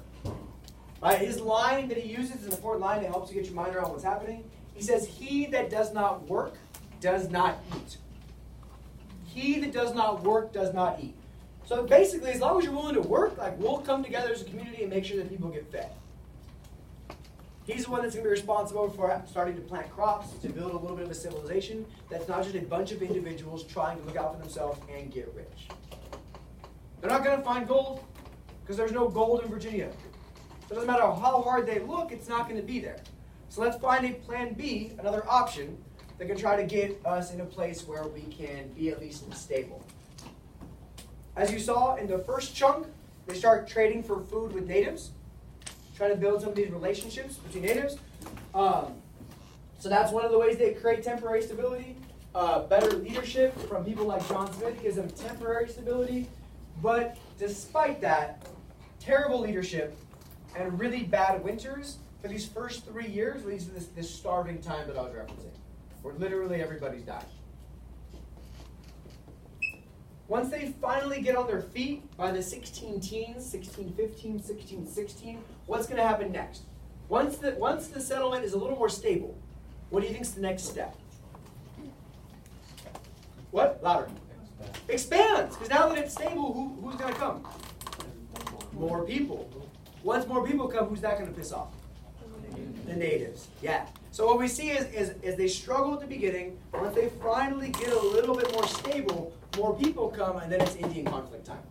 Right? His line that he uses is an important line that helps you get your mind around what's happening. He says, "He that does not work does not eat." He that does not work does not eat. So basically, as long as you're willing to work, like we'll come together as a community and make sure that people get fed. He's the one that's going to be responsible for starting to plant crops, to build a little bit of a civilization that's not just a bunch of individuals trying to look out for themselves and get rich. They're not going to find gold because there's no gold in Virginia. So it doesn't matter how hard they look, it's not going to be there. So let's find a plan B, another option, that can try to get us in a place where we can be at least stable. As you saw in the first chunk, they start trading for food with natives, trying to build some of these relationships between natives. So that's one of the ways they create temporary stability. Better leadership from people like John Smith gives them temporary stability. But despite that, terrible leadership and really bad winters for these first 3 years leads to this starving time that I was referencing, where literally everybody's dying. Once they finally get on their feet by the 16 teens, 1615, 1616, what's going to happen next? Once the settlement is a little more stable, what do you think is the next step? What? Louder. Expands. Because now that it's stable, who's going to come? More people. Once more people come, who's that going to piss off? The natives. Yeah. So what we see is they struggle at the beginning. Once they finally get a little bit more stable, more people come, and then it's Indian conflict time.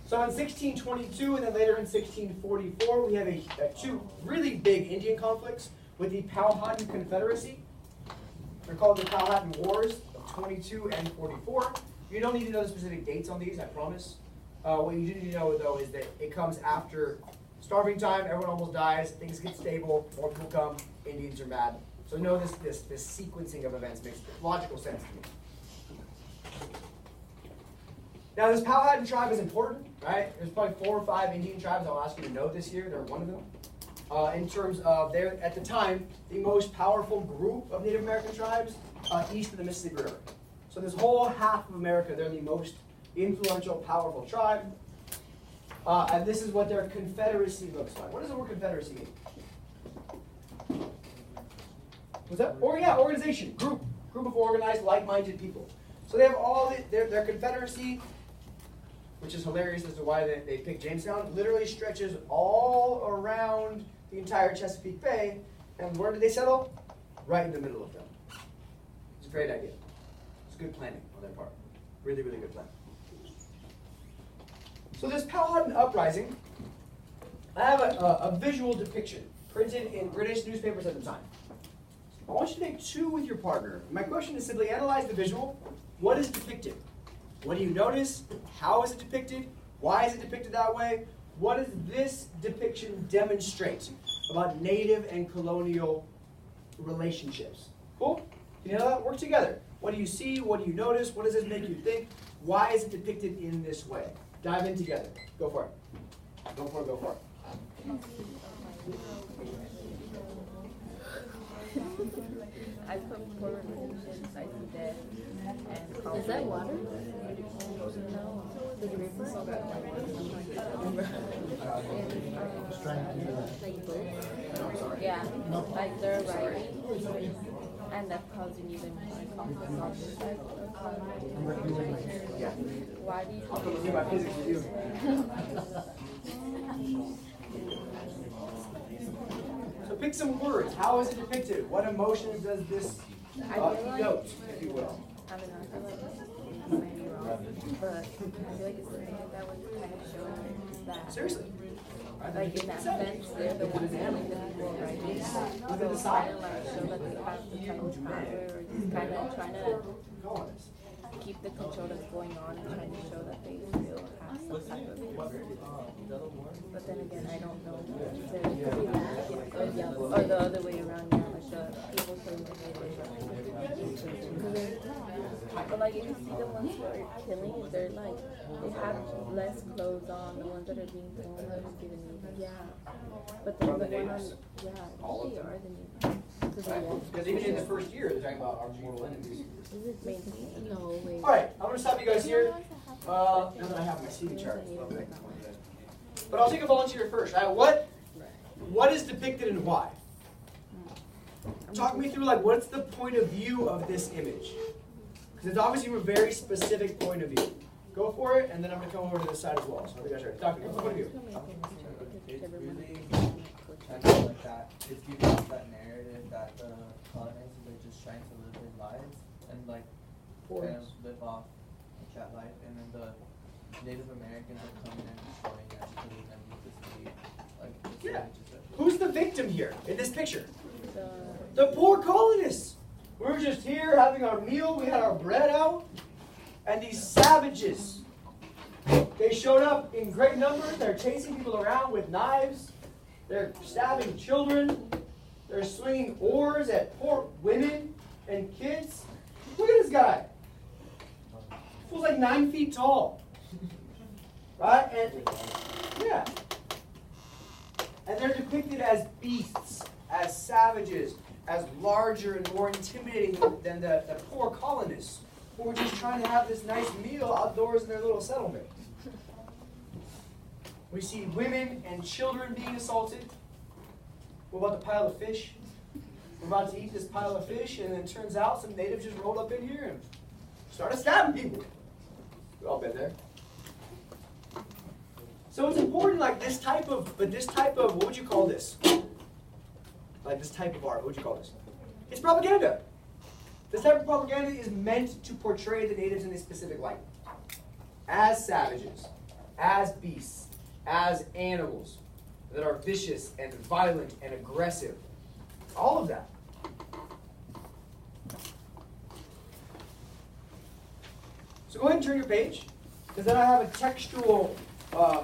So in 1622 and then later in 1644, we have two really big Indian conflicts with the Powhatan Confederacy. They're called the Powhatan Wars of 22 and 44. You don't need to know the specific dates on these, I promise. What you do need to know, though, is that it comes after starving time, everyone almost dies, things get stable, more people come, Indians are mad. So know this sequencing of events makes logical sense to me. Now this Powhatan tribe is important, right? There's probably 4 or 5 Indian tribes I'll ask you to know this year. They're one of them. In terms of, they're, at the time, the most powerful group of Native American tribes east of the Mississippi River. So this whole half of America, they're the most influential, powerful tribe. And this is what their confederacy looks like. What does the word confederacy mean? What's that? Or yeah, organization, group of organized, like-minded people. So they have all their confederacy, which is hilarious as to why they picked Jamestown. Literally stretches all around the entire Chesapeake Bay. And where did they settle? Right in the middle of them. It's a great idea. It's good planning on their part. Really, really good plan. So this Powhatan uprising, I have a visual depiction printed in British newspapers at the time. I want you to make 2 with your partner. My question is simply analyze the visual. What is depicted? What do you notice? How is it depicted? Why is it depicted that way? What does this depiction demonstrate about native and colonial relationships? Cool? You know that? Work together. What do you see? What do you notice? What does this make you think? Why is it depicted in this way? Dive in together. Go for it. Go for it, go for it. poor relations, life and death, and is that water? No, the river. Like boats. Yeah, like they're riding, and that's causing even more conflict on this side. Why do you I'll come do my physics with you. So pick some words. How is it depicted? What emotions does this denote, if you will? I mean, I feel like this might be wrong, but I feel like it's something that would kind of show that. Seriously. Like in that sense, they're the ones handling the people, right? Within the So side. kind of like show that they have the type of power, or just kind of trying to keep the control that's going on and trying to show that they still have some type of power. But then again, I don't know if there could be that, or the other way around, yeah, like the people killing the natives. But like if you see the ones who are killing, they're like, they have less clothes on, the ones that are being thrown are just giving me, yeah. But then the one on, yeah, they are the natives. Because even in the first year, they're talking about our mortal enemies. No, wait. Alright, I'm going to stop you guys here. Now that I have my seating chart. But I'll take a volunteer first. Right? What is depicted and why? Talk me through, like, what's the point of view of this image? Because it's obviously from a very specific point of view. Go for it, and then I'm going to come over to this side as well. So I think I should talk to you. What's the point of view? It's really kind of like that. It's giving us that narrative that the colonizers are just trying to live their lives and like kind of live off that life, and then the Native Americans are coming and destroying everything and ruthlessly like. Yeah. Who's the victim here in this picture? The poor colonists. We were just here having our meal. We had our bread out, and these savages. They showed up in great numbers. They're chasing people around with knives. They're stabbing children. They're swinging oars at poor women and kids. Look at this guy. He's like 9 feet tall. Right? And yeah. And they're depicted as beasts, as savages, as larger and more intimidating than the poor colonists who were just trying to have this nice meal outdoors in their little settlement. We see women and children being assaulted. What about the pile of fish? We're about to eat this pile of fish, and then it turns out some natives just rolled up in here and started stabbing people. We've all been there. So it's important, like this type of, what would you call this? Like this type of art, what would you call this? It's propaganda. This type of propaganda is meant to portray the natives in a specific light. As savages, as beasts, as animals that are vicious and violent and aggressive. All of that. So go ahead and turn your page, because then I have a textual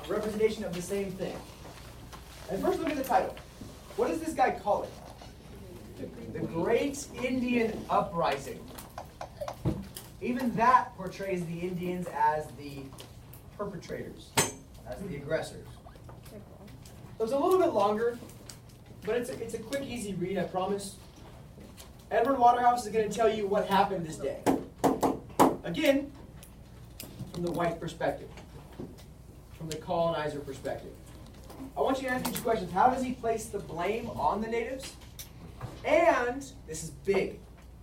representation of the same thing. And first look at the title. What does this guy call it? The Great Indian Uprising. Even that portrays the Indians as the perpetrators, as the aggressors. So it's a little bit longer, but it's a quick, easy read, I promise. Edward Waterhouse is going to tell you what happened this day. Again, from the white perspective, from the colonizer perspective. I want you to answer these questions. How does he place the blame on the natives? And, this is big,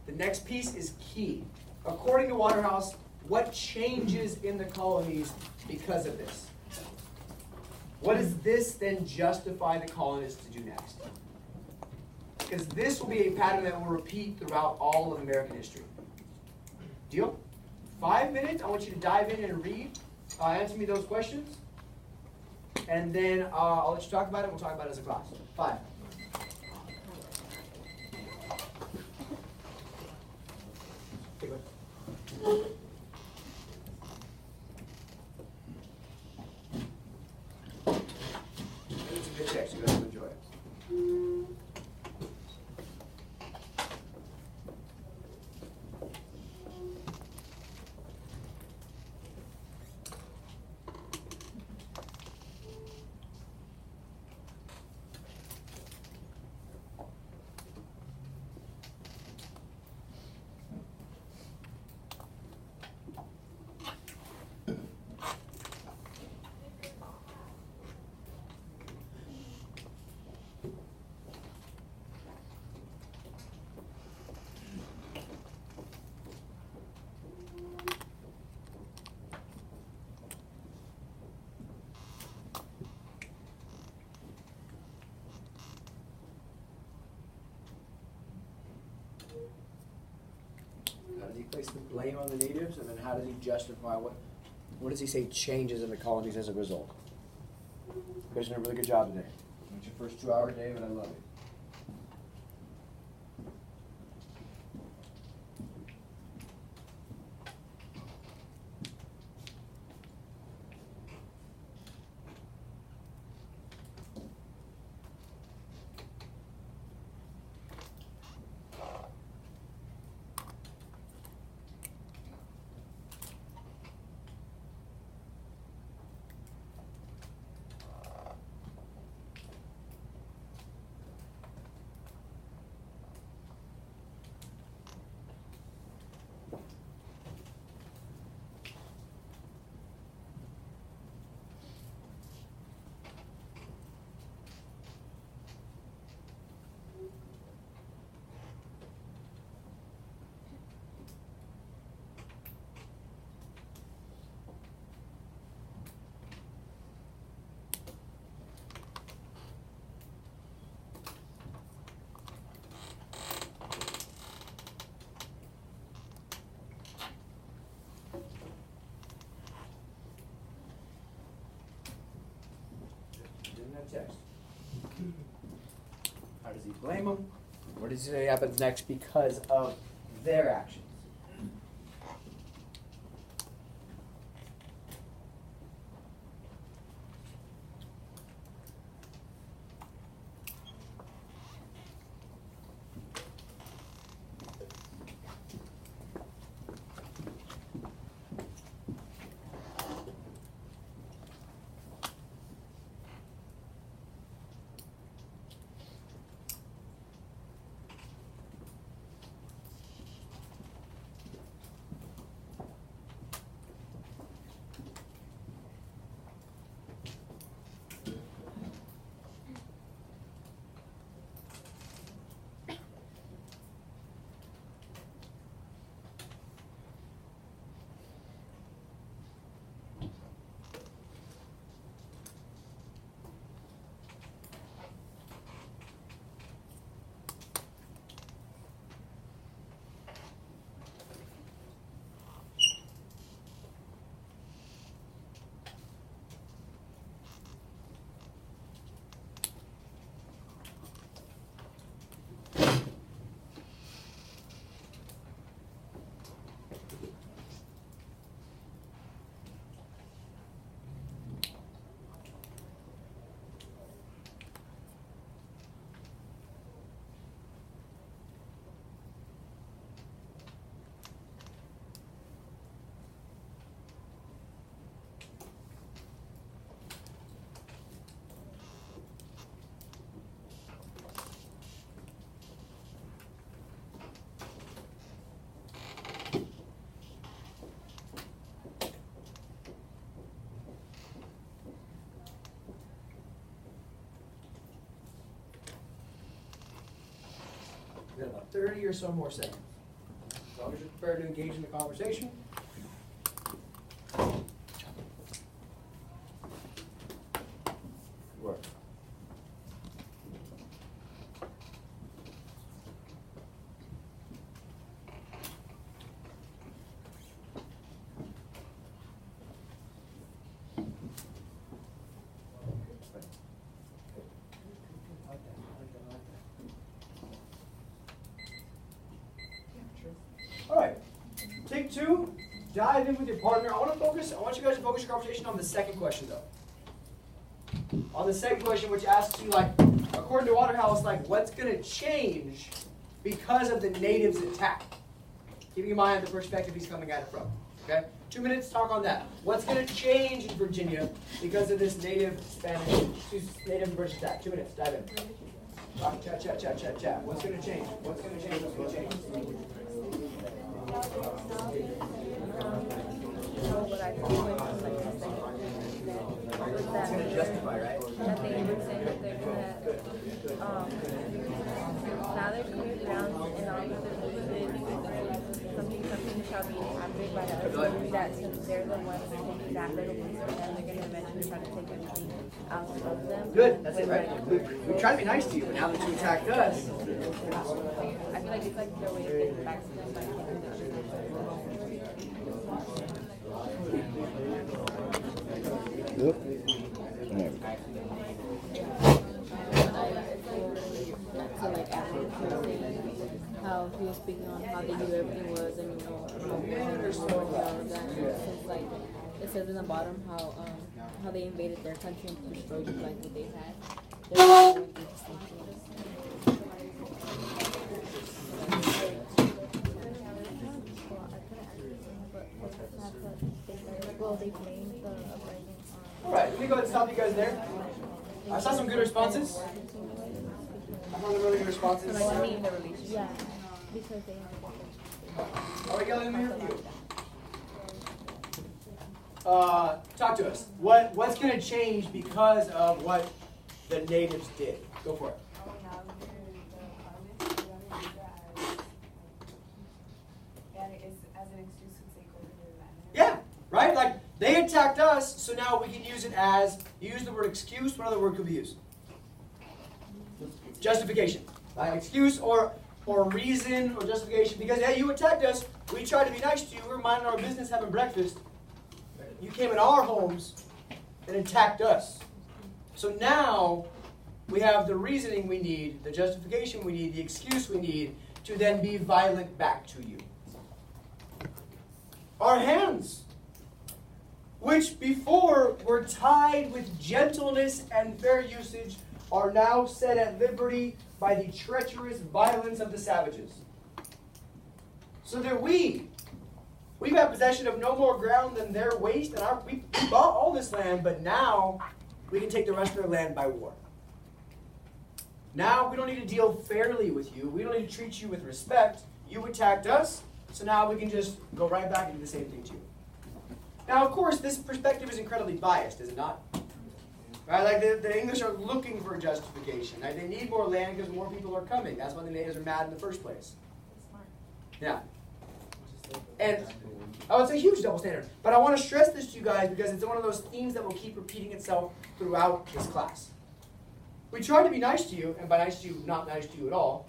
the next piece is key. According to Waterhouse, what changes in the colonies because of this? What does this then justify the colonists to do next? Because this will be a pattern that will repeat throughout all of American history. Deal? 5 minutes, I want you to dive in and read. Answer me those questions. And then I'll let you talk about it. We'll talk about it as a class. 5. Okay, go ahead. It's a good text. You guys will enjoy it. does he place the blame on the natives? And then how does he justify what does he say changes in the colonies as a result? You guys did a really good job today. It's your first 2-hour day, but I love it. Text. How does he blame them? What does he say happens next because of their actions? We've got about 30 or so more seconds. As long as you're prepared to engage in the conversation. Work. All right, take two, dive in with your partner. I want you guys to focus your conversation on the second question though. On the second question, which asks you like, according to Waterhouse, like what's gonna change because of the natives' attack? Keeping in mind the perspective he's coming at it from, okay? 2 minutes to talk on that. What's gonna change in Virginia because of this native and British attack? 2 minutes, dive in. Talk, chat. What's gonna change? What's gonna change? What I feel like the second was It's that gonna justify, right? that they were saying that they're gonna now they're clear grounds and all of something shall be acted by the other, that since they're the ones taking that little piece from them, they're gonna eventually try to take everything out of them. Good, that's it, right? We try to be nice to you, but now that you attacked us. I feel like it's like their way of getting back to them by taking the other. how he was speaking on how they knew everything was, and you know, how we and all of that. Since like it says in the bottom how they invaded their country and destroyed like what they had. They're going through distinctions. Well, they blamed the uprising on. All right, let me go ahead and stop you guys there. I saw some good responses. I saw some really good responses. Yeah, because they All right, Kelly, let me hear from you. Talk to us. What's going to change because of what the natives did? Go for it. Yeah, right? Like, they attacked us, so now we can use it as, you use the word excuse, what other word could we use? Justification. Right? Excuse or reason or justification, because, hey, you attacked us, we tried to be nice to you, we were minding our business having breakfast, you came in our homes and attacked us. So now we have the reasoning we need, the justification we need, the excuse we need to then be violent back to you. Our hands, which before were tied with gentleness and fair usage, are now set at liberty by the treacherous violence of the savages. So that we've got possession of no more ground than their waste, and we bought all this land, but now we can take the rest of their land by war. Now we don't need to deal fairly with you. We don't need to treat you with respect. You attacked us, so now we can just go right back and do the same thing to you. Now, of course, this perspective is incredibly biased, is it not? Right? Like the English are looking for justification. Right? They need more land because more people are coming. That's why the natives are mad in the first place. Yeah. And oh, it's a huge double standard. But I want to stress this to you guys because it's one of those themes that will keep repeating itself throughout this class. We tried to be nice to you, and by nice to you, not nice to you at all.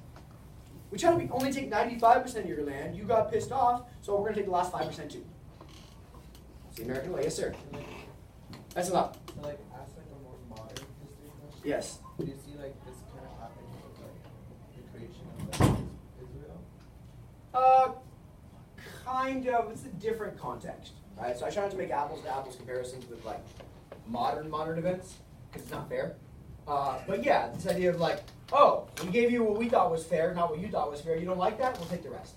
We tried to only take 95% of your land. You got pissed off, so we're going to take the last 5% too. It's the American way, yes, sir. That's a lot. So, like, ask like a more modern history question. Yes. Do you see like this kind of happening with like the creation of Israel? Kind of. It's a different context, right? So I try not to make apples to apples comparisons with like modern events because it's not fair. But yeah, this idea of like, oh, we gave you what we thought was fair, not what you thought was fair. You don't like that? We'll take the rest.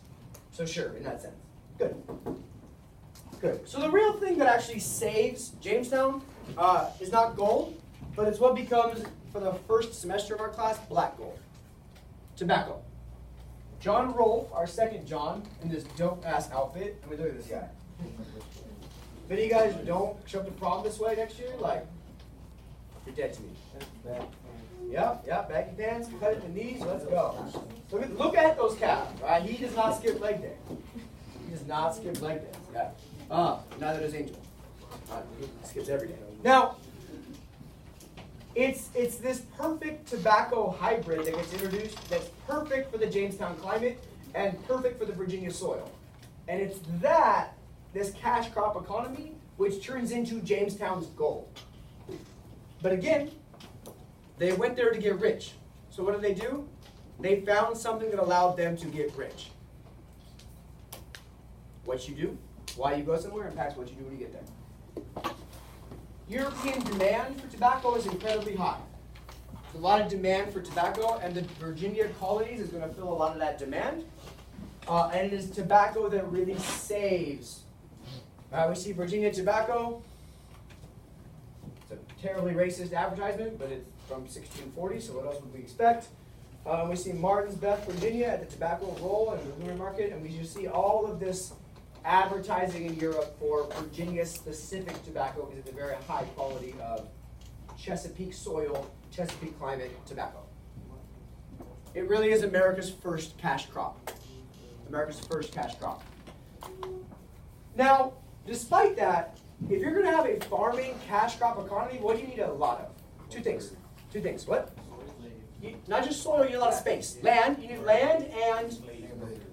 So sure, in that sense. Good. Good. So the real thing that actually saves Jamestown is not gold, but it's what becomes, for the first semester of our class, black gold. Tobacco. John Rolfe, our second John, in this dope-ass outfit. I mean, look at this guy. If any of you guys don't show up to prom this way next year, like, you're dead to me. Yep, baggy pants, cut at the knees, let's go. Look at those calves, right? He does not skip leg day. He does not skip leg day. Yeah. Neither does Angel. He skips every day. Now, it's this perfect tobacco hybrid that gets introduced that's perfect for the Jamestown climate and perfect for the Virginia soil. And it's this cash crop economy, which turns into Jamestown's gold. But again, they went there to get rich. So what did they do? They found something that allowed them to get rich. What you do, why you go somewhere, impacts what you do when you get there. European demand for tobacco is incredibly high. There's a lot of demand for tobacco, and the Virginia colonies is going to fill a lot of that demand. And it is tobacco that really saves. We see Virginia tobacco. It's a terribly racist advertisement, but it's from 1640, so what else would we expect? We see Martinsbeth, Virginia at the tobacco roll and the lunar market, and we just see all of this advertising in Europe for Virginia-specific tobacco because it's a very high quality of Chesapeake soil, Chesapeake climate tobacco. It really is America's first cash crop. America's first cash crop. Now, despite that, if you're going to have a farming cash crop economy, what do you need a lot of? Two things. What? Not just soil, you need a lot of space. Land, you need land and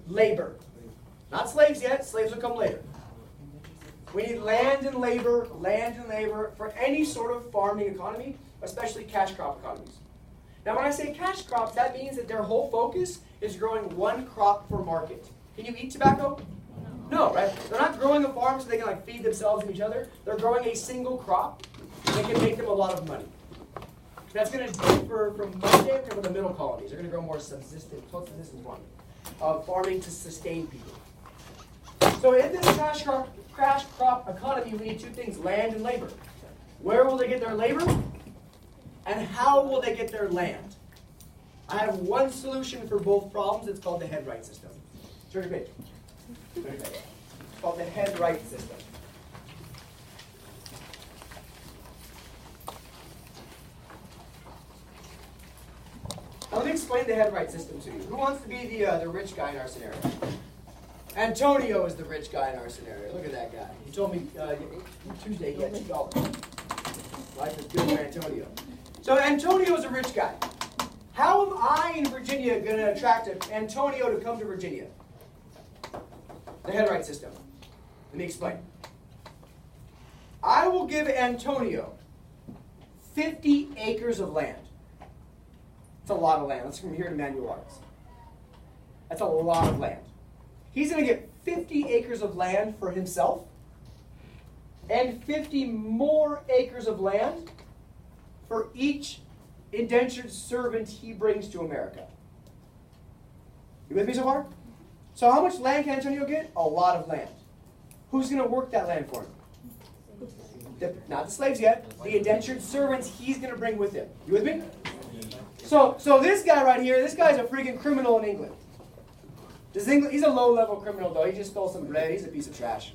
labor. Not slaves yet, slaves will come later. We need land and labor for any sort of farming economy, especially cash crop economies. Now, when I say cash crops, that means that their whole focus is growing one crop for market. Can you eat tobacco? No, right? They're not growing a farm so they can like feed themselves and each other. They're growing a single crop that can make them a lot of money. That's going to differ from much different from the middle colonies. They're going to grow more subsistence farming, farming to sustain people. So in this cash crop economy, we need two things: land and labor. Where will they get their labor? And how will they get their land? I have one solution for both problems. It's called the head-right system. Turn your page. It's called the head-right system. Now let me explain the head-right system to you. Who wants to be the rich guy in our scenario? Antonio is the rich guy in our scenario. Look at that guy. He told me Tuesday he had $2. Life is good for Antonio. So Antonio is a rich guy. How am I in Virginia going to attract Antonio to come to Virginia? The head-right system. Let me explain. I will give Antonio 50 acres of land. That's a lot of land. That's from here to Manual Arts. That's a lot of land. He's going to get 50 acres of land for himself and 50 more acres of land for each indentured servant he brings to America. You with me so far? So how much land can Antonio get? A lot of land. Who's going to work that land for him? Not the slaves yet. The indentured servants he's going to bring with him. You with me? So this guy right here, this guy's a freaking criminal in England. He's a low-level criminal, though. He just stole some bread. He's a piece of trash.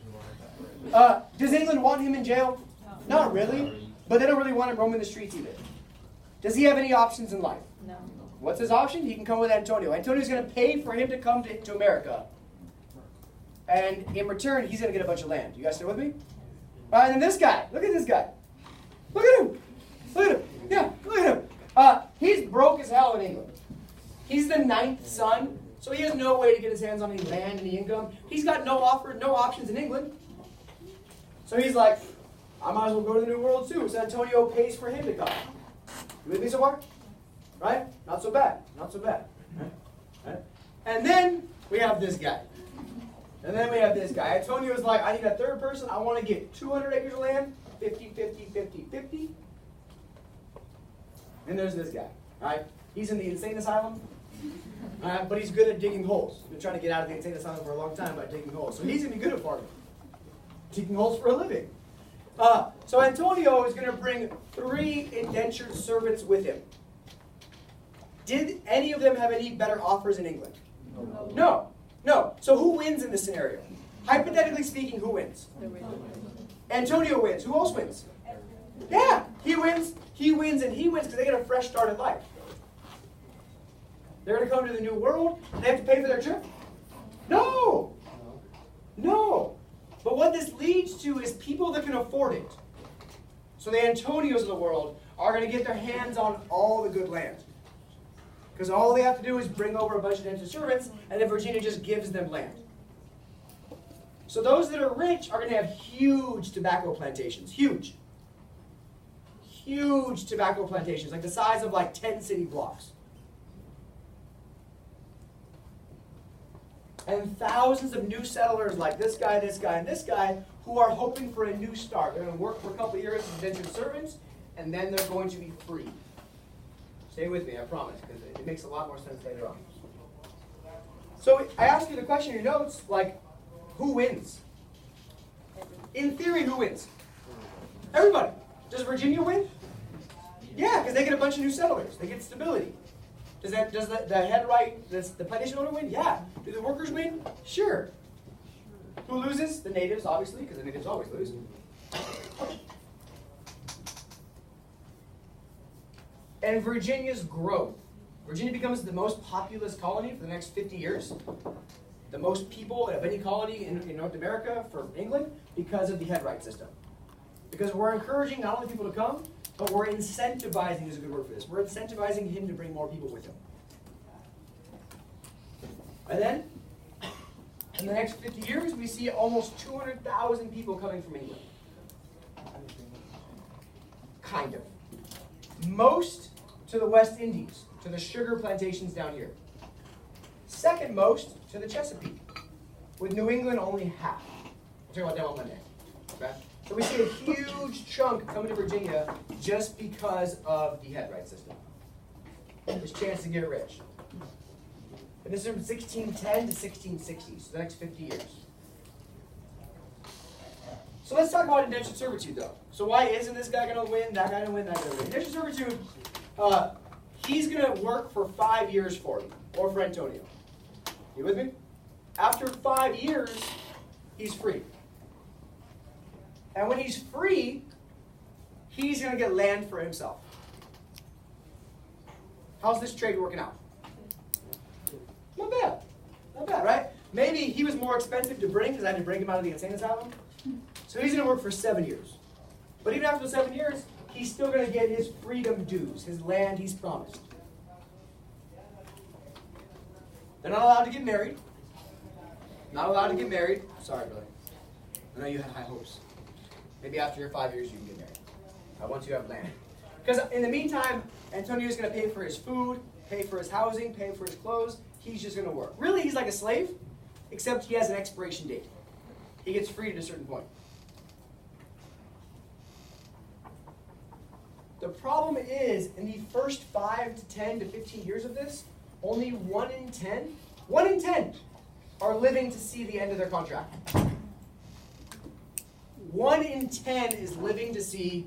Does England want him in jail? No. Not really. But they don't really want him roaming the streets either. Does he have any options in life? No. What's his option? He can come with Antonio. Antonio's going to pay for him to come to America. And in return, he's going to get a bunch of land. You guys still with me? And then this guy. Look at this guy. Look at him. Look at him. Yeah, look at him. He's broke as hell in England. He's the 9th son, so he has no way to get his hands on any land, any income. He's got no options in England. So he's like, I might as well go to the New World too. So Antonio pays for him to come. You with me so far? Right? Not so bad. Not so bad. Right? And then we have this guy. Antonio's like, I need a third person. I want to get 200 acres of land, 50, 50, 50, 50. And there's this guy, right? He's in the insane asylum, but he's good at digging holes. He's been trying to get out of the insane asylum for a long time by digging holes. So he's going to be good at farming, digging holes for a living. So Antonio is going to bring 3 indentured servants with him. Did any of them have any better offers in England? No. So who wins in this scenario? Hypothetically speaking, who wins? Antonio wins. Who else wins? Yeah, he wins, and he wins because they get a fresh start in life. They're going to come to the New World, and they have to pay for their trip? No. But what this leads to is people that can afford it. So the Antonios of the world are going to get their hands on all the good land. Because all they have to do is bring over a bunch of indentured servants, and then Virginia just gives them land. So those that are rich are going to have huge tobacco plantations. Huge tobacco plantations, like the size of like 10 city blocks. And thousands of new settlers like this guy, and this guy, who are hoping for a new start. They're going to work for a couple of years as indentured servants, and then they're going to be free. Stay with me, I promise, because it makes a lot more sense later on. So I asked you the question in your notes, like, who wins? In theory, who wins? Everybody. Does Virginia win? Yeah, because they get a bunch of new settlers. They get stability. Does the head right, the plantation owner win? Yeah. Do the workers win? Sure. Who loses? The natives, obviously, because the natives always lose. And Virginia's growth. Virginia becomes the most populous colony for the next 50 years. The most people of any colony in North America for England because of the head right system. Because we're encouraging not only people to come, but we're incentivizing, is a good word for this, we're incentivizing him to bring more people with him. And then, in the next 50 years, we see almost 200,000 people coming from England. Kind of. Most to the West Indies. to the sugar plantations down here. Second most to the Chesapeake, with New England only half. We'll talk about that on Monday. Okay? So we see a huge chunk coming to Virginia just because of the headright system. This chance to get rich. And this is from 1610 to 1660, so the next 50 years. So let's talk about indentured servitude, though. So why isn't this guy going to win, that guy going to win, that guy going to win? Indentured servitude, he's going to work for 5 years for you, or for Antonio. You with me? After 5 years, he's free. And when he's free, he's going to get land for himself. How's this trade working out? Not bad. Not bad, right? Maybe he was more expensive to bring because I had to bring him out of the insane asylum. So he's going to work for 7 years. But even after the 7 years, he's still going to get his freedom dues, his land he's promised. They're not allowed to get married. Not allowed to get married. Sorry, brother. I know you had high hopes. Maybe after your 5 years you can get married. Once you have land. Because in the meantime, Antonio's going to pay for his food, pay for his housing, pay for his clothes. He's just going to work. Really, he's like a slave, except he has an expiration date. He gets freed at a certain point. The problem is, in the first 5 to 10 to 15 years of this, only 1 in 10 are living to see the end of their contract. 1 in 10 is living to see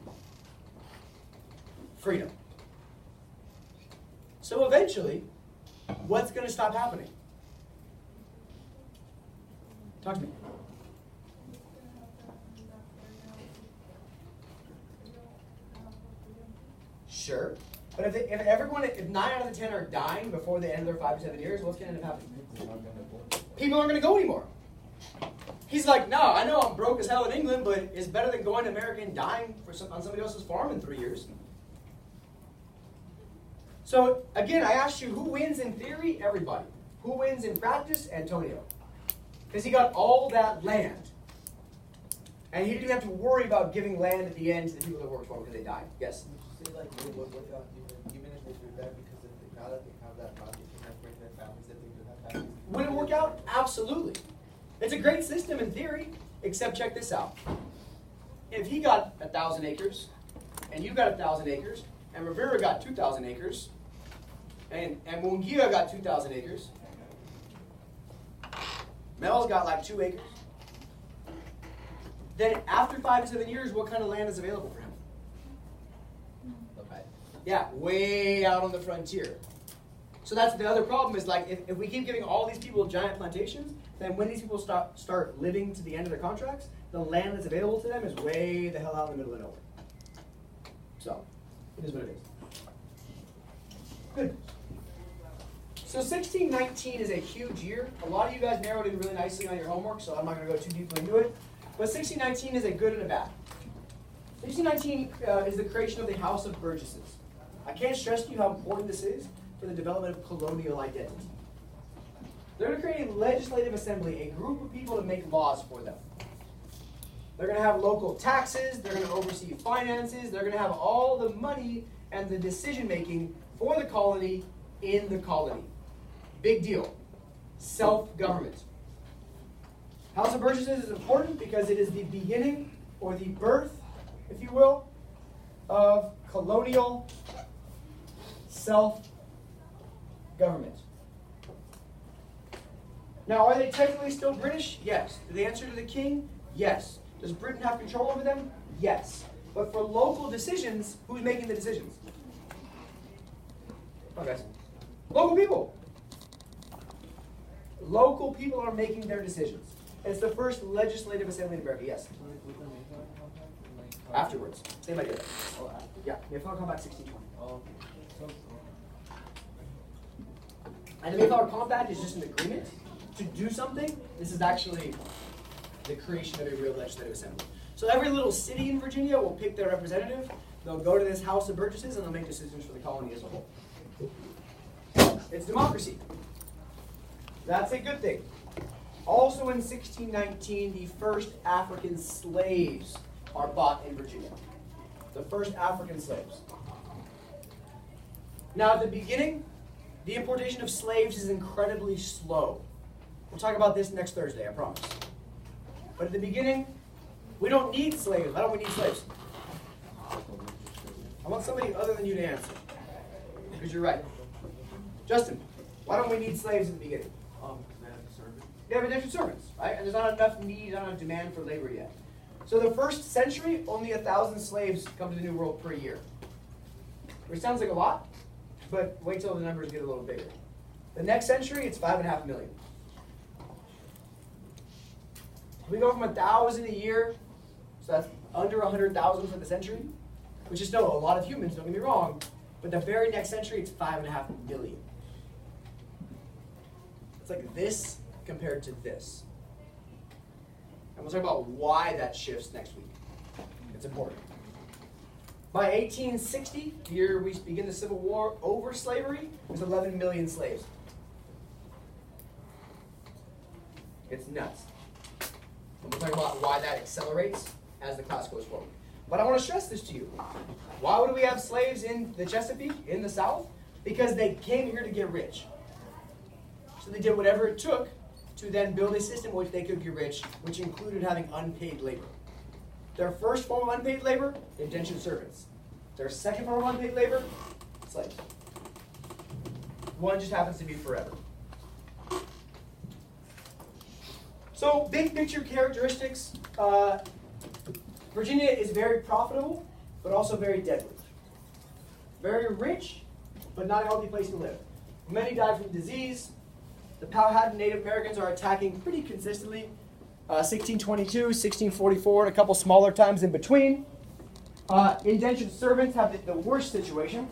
freedom. So eventually, what's going to stop happening? Talk to me. Sure. But if 9 out of the 10 are dying before the end of their 5 to 7 years, what's going to end up happening? People aren't going to go anymore. He's like, no, I know I'm broke as hell in England, but it's better than going to America and dying on somebody else's farm in 3 years. So, again, I asked you, who wins in theory? Everybody. Who wins in practice? Antonio. Because he got all that land. And he didn't have to worry about giving land at the end to the people that worked for him because they died. Yes? Would you say, like, it would work out even if they do that, because now that they have that knowledge, they can bring their families if they do have families? Would it work out? Absolutely. It's a great system in theory, except check this out. If he got 1,000 acres, and you got 1,000 acres, and Rivera got 2,000 acres, and Munguia got 2,000 acres, Mel's got like 2 acres, then after 5 to 7 years, what kind of land is available for him? Okay. Yeah, way out on the frontier. So that's the other problem is, like, if we keep giving all these people giant plantations, then when these people start living to the end of their contracts, the land that's available to them is way the hell out in the middle of nowhere. So, it is what it is. Good. So 1619 is a huge year. A lot of you guys narrowed in really nicely on your homework, so I'm not going to go too deeply into it. But 1619 is a good and a bad. 1619 is the creation of the House of Burgesses. I can't stress to you how important this is for the development of colonial identity. They're going to create a legislative assembly, a group of people to make laws for them. They're going to have local taxes, they're going to oversee finances, they're going to have all the money and the decision making for the colony in the colony. Big deal. Self-government. House of Burgesses is important because it is the beginning, or the birth, if you will, of colonial self-government. Now, are they technically still British? Yes. Do they answer to the king? Yes. Does Britain have control over them? Yes. But for local decisions, who's making the decisions? Oh, guys. Local people. Local people are making their decisions. It's the first legislative assembly in America. Yes. Afterwards. Same idea. Oh, after? Yeah. Mayflower Compact 1620. Oh, okay. And the Mayflower Compact is just an agreement to do something. This is actually the creation of a real legislative assembly. So every little city in Virginia will pick their representative. They'll go to this House of Burgesses and they'll make decisions for the colony as a whole. It's democracy. That's a good thing. Also in 1619, the first African slaves are bought in Virginia. The first African slaves. Now, at the beginning, the importation of slaves is incredibly slow. We'll talk about this next Thursday, I promise. But at the beginning, we don't need slaves. Why don't we need slaves? I want somebody other than you to answer. Because you're right. Justin, why don't we need slaves in the beginning? They have servants. They have indentured servants, right? And there's not enough need, not enough demand for labor yet. So the first century, only 1,000 slaves come to the New World per year. Which sounds like a lot, but wait till the numbers get a little bigger. The next century, it's 5.5 million. We go from 1,000 a year, so that's under 100,000 for the century, which is still a lot of humans, don't get me wrong, but the very next century, it's 5.5 million. It's like this compared to this. And we'll talk about why that shifts next week. It's important. By 1860, the year we begin the Civil War over slavery, there's 11 million slaves. It's nuts. And we'll talk about why that accelerates as the class goes forward. But I want to stress this to you. Why would we have slaves in the Chesapeake, in the South? Because they came here to get rich. So they did whatever it took to then build a system in which they could get rich, which included having unpaid labor. Their first form of unpaid labor, indentured servants. Their second form of unpaid labor, slaves. One just happens to be forever. So, big picture characteristics. Virginia is very profitable, but also very deadly. Very rich, but not a healthy place to live. Many died from disease. The Powhatan Native Americans are attacking pretty consistently. 1622, 1644, and a couple smaller times in between. Indentured servants have the worst situation.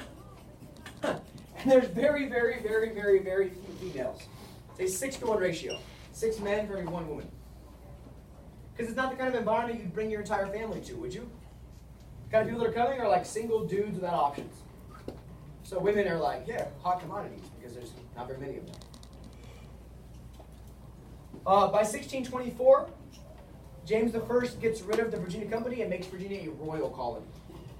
And there's very, very, very, very, very few females. It's a 6-to-1 ratio. 6 men for every 1 woman. Because it's not the kind of environment you'd bring your entire family to, would you? The kind of people that are coming are like single dudes without options. So women are like, yeah, hot commodities, because there's not very many of them. By 1624, James I gets rid of the Virginia Company and makes Virginia a royal colony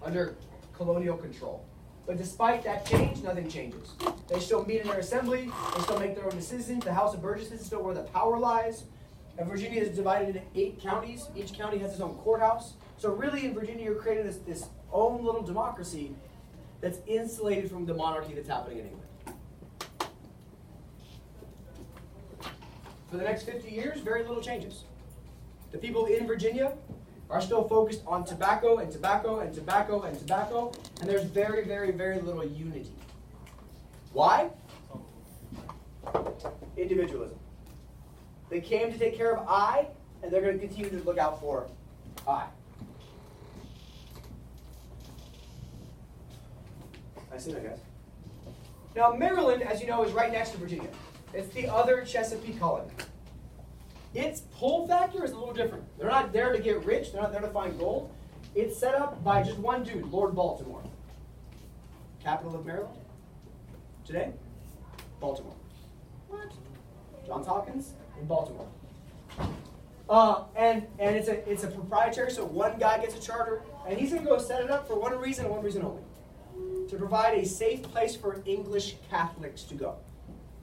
under colonial control. But despite that change, nothing changes. They still meet in their assembly, they still make their own decisions, the House of Burgesses is still where the power lies, and Virginia is divided into 8 counties. Each county has its own courthouse. So really in Virginia, you're creating this own little democracy that's insulated from the monarchy that's happening in England. For the next 50 years, very little changes. The people in Virginia are still focused on tobacco and tobacco and tobacco and tobacco, and there's very, very, very little unity. Why? Individualism. They came to take care of I, and they're going to continue to look out for I. I see that, guys. Now, Maryland, as you know, is right next to Virginia. It's the other Chesapeake colony. Its pull factor is a little different. They're not there to get rich. They're not there to find gold. It's set up by just one dude, Lord Baltimore. Capital of Maryland? Today? Baltimore. What? Johns Hopkins in Baltimore. And it's a proprietary, so one guy gets a charter, and he's going to go set it up for one reason and one reason only. To provide a safe place for English Catholics to go.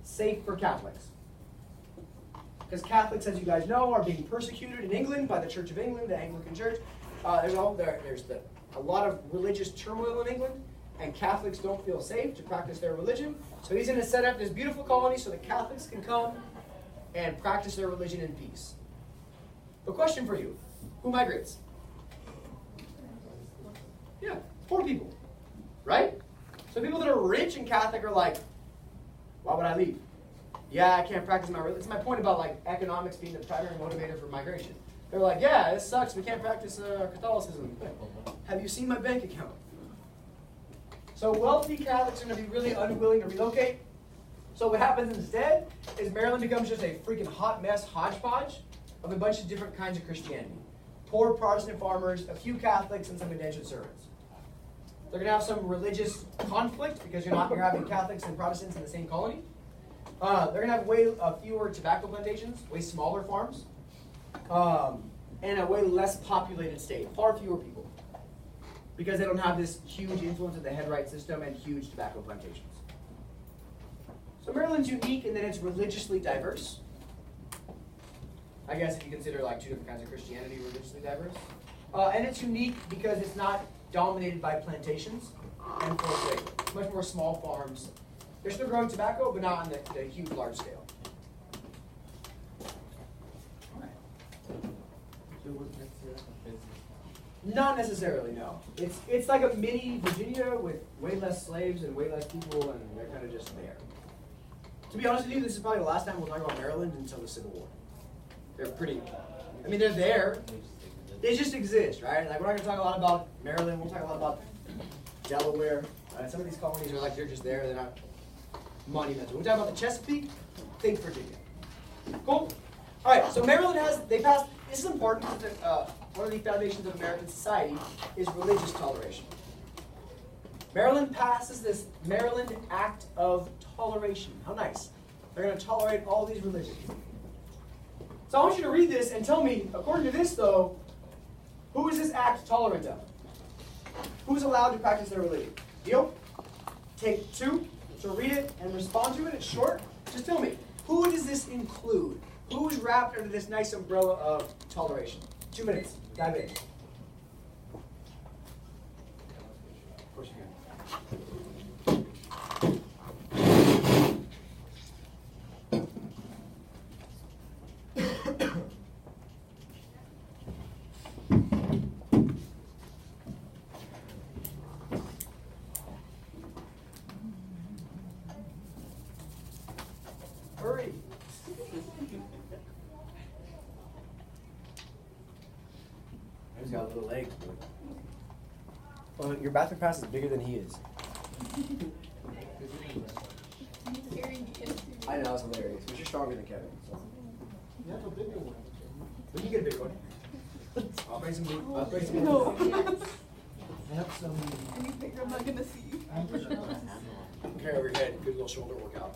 Safe for Catholics. Because Catholics, as you guys know, are being persecuted in England by the Church of England, the Anglican Church. There's a lot of religious turmoil in England, and Catholics don't feel safe to practice their religion. So he's going to set up this beautiful colony so the Catholics can come and practice their religion in peace. The question for you, who migrates? Yeah, poor people, right? So people that are rich and Catholic are like, why would I leave? Yeah, I can't practice my religion. It's my point about like economics being the primary motivator for migration. They're like, yeah, this sucks. We can't practice Catholicism. Have you seen my bank account? So wealthy Catholics are going to be really unwilling to relocate. So what happens instead is Maryland becomes just a freaking hot mess hodgepodge of a bunch of different kinds of Christianity. Poor Protestant farmers, a few Catholics, and some indentured servants. They're going to have some religious conflict because you're having Catholics and Protestants in the same colony. They're going to have way fewer tobacco plantations, way smaller farms, and a way less populated state, far fewer people. because they don't have this huge influence of the headright system and huge tobacco plantations. So Maryland's unique in that it's religiously diverse. I guess if you consider like two different kinds of Christianity religiously diverse. And it's unique because it's not dominated by plantations and forced labor. It's much more small farms. They're still growing tobacco, but not on the huge, large scale. So it wasn't necessarily like a business. Not necessarily, no. It's like a mini Virginia with way less slaves and way less people, and they're kind of just there. To be honest with you, this is probably the last time we'll talk about Maryland until the Civil War. They're pretty, I mean, they're there. They just exist, right? Like, we're not going to talk a lot about Maryland. We'll talk a lot about Delaware. Some of these colonies are like, they're just there. They're not monumental. We'll talk about the Chesapeake. Think Virginia. Cool? All right, so Maryland they passed, this is important because one of the foundations of American society is religious toleration. Maryland passes this Maryland Act of Toleration. How nice. They're going to tolerate all these religions. So I want you to read this and tell me, according to this though, who is this act tolerant of? Who's allowed to practice their religion? Deal? Take 2 to read it and respond to it. It's short. Just tell me, who does this include? Who is wrapped under this nice umbrella of toleration? 2 minutes. Dive in. Of course you can. Hurry. He's got little legs, but... Well, your bathroom pass is bigger than he is. I know, it's hilarious. But you're stronger than Kevin. So. You have a bigger one. But you get a bigger one. I'll bring some food. I'll bring some No. food. I have some. Any bigger I'm not gonna see. Carry over your head. Good little shoulder workout.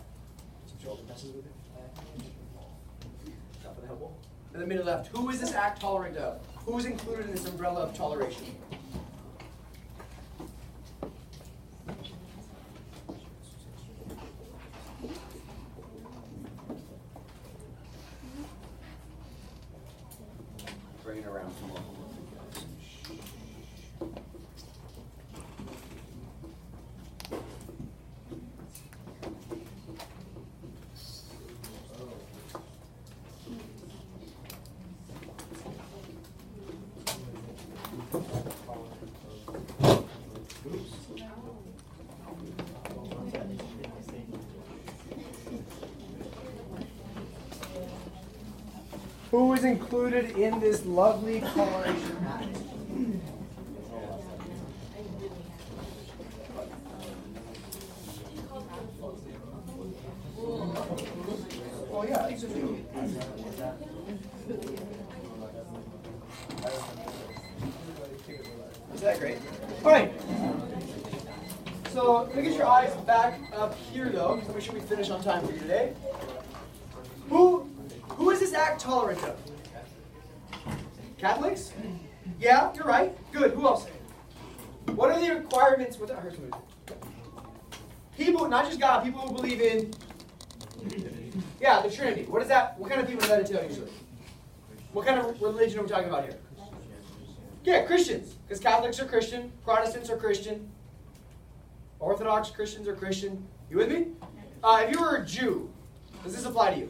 Some shoulder presses with it. Top of the elbow. In the middle left. Who is this act tolerant of? Who is included in this umbrella of toleration? Bring it around some more. Who is included in this lovely toleration act? Oh yeah, it's a few. Is that great? All right. So let me get your eyes back up here, though, to make sure we finish on time for you today. Who is this act tolerant of? Catholics? Yeah, you're right. Good. Who else? What are the requirements? What's that? I heard somebody. People, not just God, people who believe in, yeah, the Trinity. What is that? What kind of people does that entail usually? What kind of religion are we talking about here? Yeah, Christians. Because Catholics are Christian, Protestants are Christian, Orthodox Christians are Christian. You with me? If you were a Jew, does this apply to you?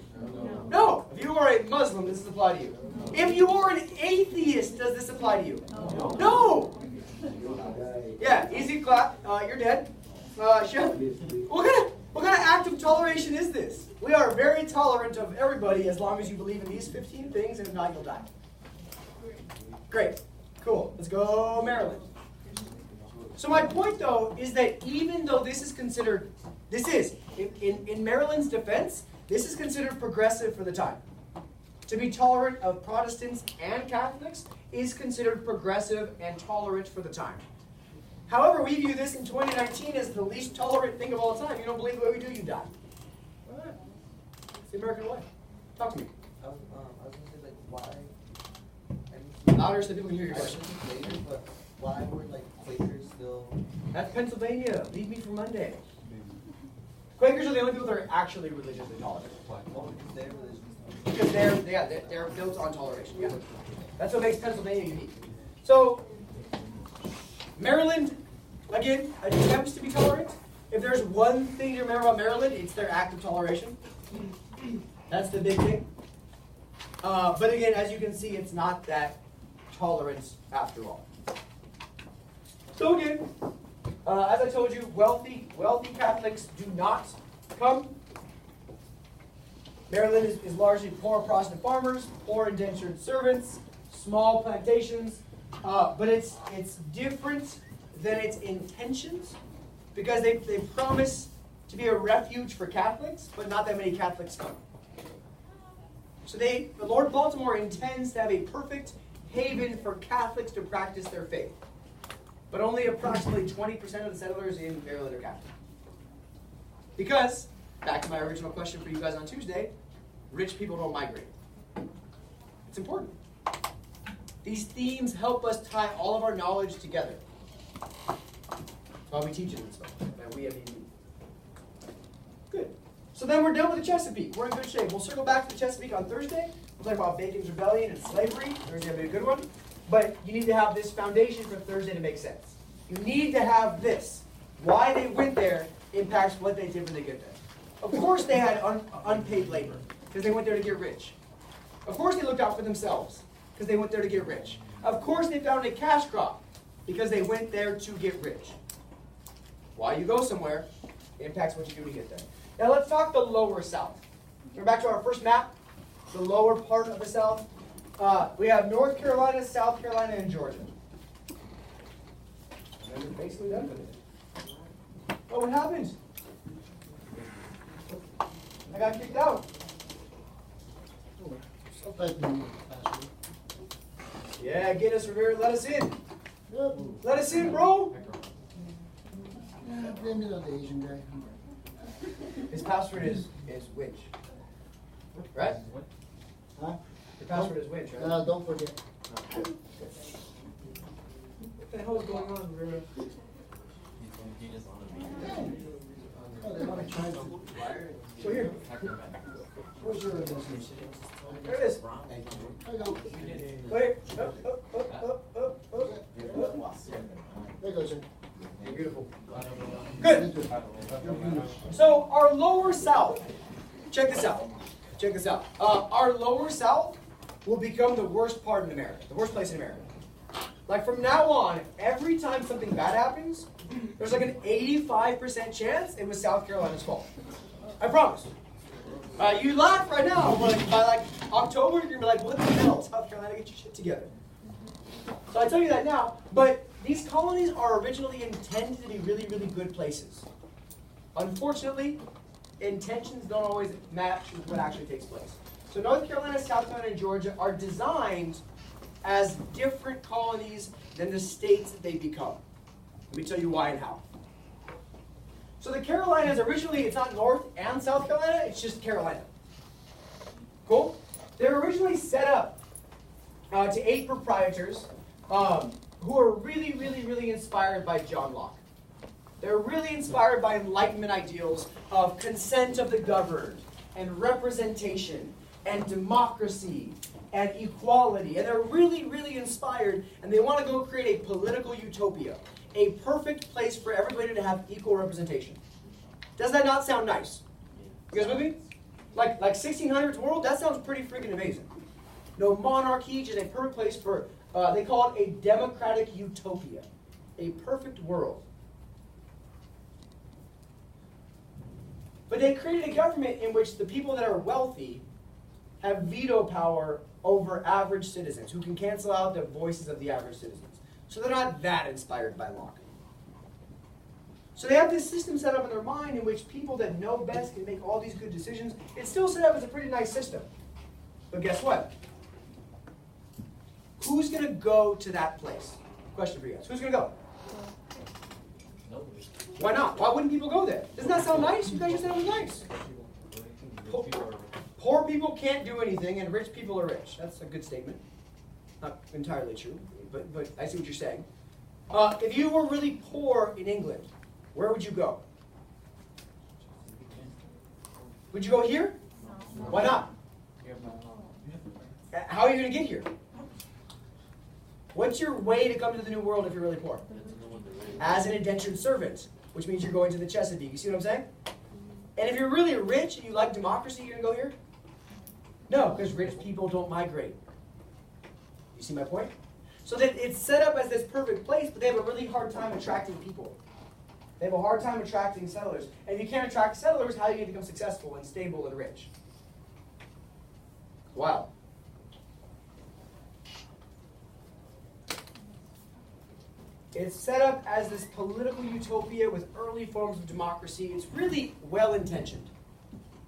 No. If you are a Muslim, does this apply to you? If you are an atheist, does this apply to you? No. Yeah, easy clap. You're dead. Chef, what kind of act of toleration is this? We are very tolerant of everybody as long as you believe in these 15 things, and if not, you'll die. Great. Cool. Let's go Maryland. So my point, though, is that even though this is considered, in Maryland's defense, this is considered progressive for the time. To be tolerant of Protestants and Catholics is considered progressive and tolerant for the time. However, we view this in 2019 as the least tolerant thing of all time. You don't believe the way we do, you die. All right. It's the American way. Talk to me. I was gonna say, like, why? Louder so people can hear your question. Later, but why were like Quakers still? That's Pennsylvania. Leave me for Monday. Quakers are the only people that are actually religiously tolerant. Oh, because they're religious. Because they're built on toleration. Yeah, that's what makes Pennsylvania unique. So Maryland, again, attempts to be tolerant. If there's one thing to remember about Maryland, it's their act of toleration. That's the big thing. But again, as you can see, it's not that tolerance after all. So again, as I told you, wealthy Catholics do not come. Maryland is largely poor Protestant farmers, poor indentured servants, small plantations, but it's different than its intentions because they promise to be a refuge for Catholics, but not that many Catholics come. So the Lord Baltimore intends to have a perfect haven for Catholics to practice their faith. But only approximately 20% of the settlers in Maryland are Catholic. Because, back to my original question for you guys on Tuesday, rich people don't migrate. It's important. These themes help us tie all of our knowledge together. That's why we teach it in this way, that we have unique. Good. So then we're done with the Chesapeake. We're in good shape. We'll circle back to the Chesapeake on Thursday. We'll talk about Bacon's Rebellion and slavery. Thursday will be a good one. But you need to have this foundation for Thursday to make sense. You need to have this. Why they went there impacts what they did when they get there. Of course they had unpaid labor, because they went there to get rich. Of course they looked out for themselves, because they went there to get rich. Of course they found a cash crop, because they went there to get rich. Why you go somewhere impacts what you do to get there. Now let's talk the lower South. We're back to our first map, the lower part of the South. We have North Carolina, South Carolina, and Georgia. And we're basically done with it. Oh, what happened? I got kicked out. Yeah, get us, Rivera. Let us in. Let us in, bro. Blame it on the Asian guy. His password is winch. Right? Huh? Your password is winch, right? Don't forget. What the hell is going on, Rivera? Oh, they want to try to. So here. Where's your business? There it is. I go. Wait. Up. There goes it. Beautiful. Good. So our lower South, check this out. Check this out. Our lower South will become the worst part in America, the worst place in America. Like from now on, every time something bad happens, there's like an 85% chance it was South Carolina's fault. I promise. You laugh right now, but by like October, you're gonna be like, what the hell, South Carolina, get your shit together. So I tell you that now, but these colonies are originally intended to be really, really good places. Unfortunately, intentions don't always match with what actually takes place. So North Carolina, South Carolina, and Georgia are designed as different colonies than the states that they become. Let me tell you why and how. So the Carolinas originally, it's not North and South Carolina, it's just Carolina. Cool? They're originally set up to 8 proprietors who are really, really, really inspired by John Locke. They're really inspired by Enlightenment ideals of consent of the governed and representation and democracy and equality. And they're really, really inspired, and they want to go create a political utopia, a perfect place for everybody to have equal representation. Does that not sound nice? You guys with me? Like 1600s world, that sounds pretty freaking amazing. No monarchy, just a perfect place for, they call it a democratic utopia, a perfect world. But they created a government in which the people that are wealthy have veto power over average citizens who can cancel out the voices of the average citizens. So they're not that inspired by Locke. So they have this system set up in their mind in which people that know best can make all these good decisions. It's still set up as a pretty nice system. But guess what? Who's going to go to that place? Question for you guys. Who's going to go? Why not? Why wouldn't people go there? Doesn't that sound nice? You guys just said it was nice. Poor people can't do anything, and rich people are rich. That's a good statement. Not entirely true, but I see what you're saying. If you were really poor in England, where would you go? Would you go here? Why not? How are you going to get here? What's your way to come to the New World if you're really poor? As an indentured servant, which means you're going to the Chesapeake. You see what I'm saying? And if you're really rich and you like democracy, you're going to go here? No, because rich people don't migrate. You see my point? So that it's set up as this perfect place, but they have a really hard time attracting people. They have a hard time attracting settlers. And if you can't attract settlers, how are you going to become successful and stable and rich? Wow. It's set up as this political utopia with early forms of democracy. It's really well-intentioned.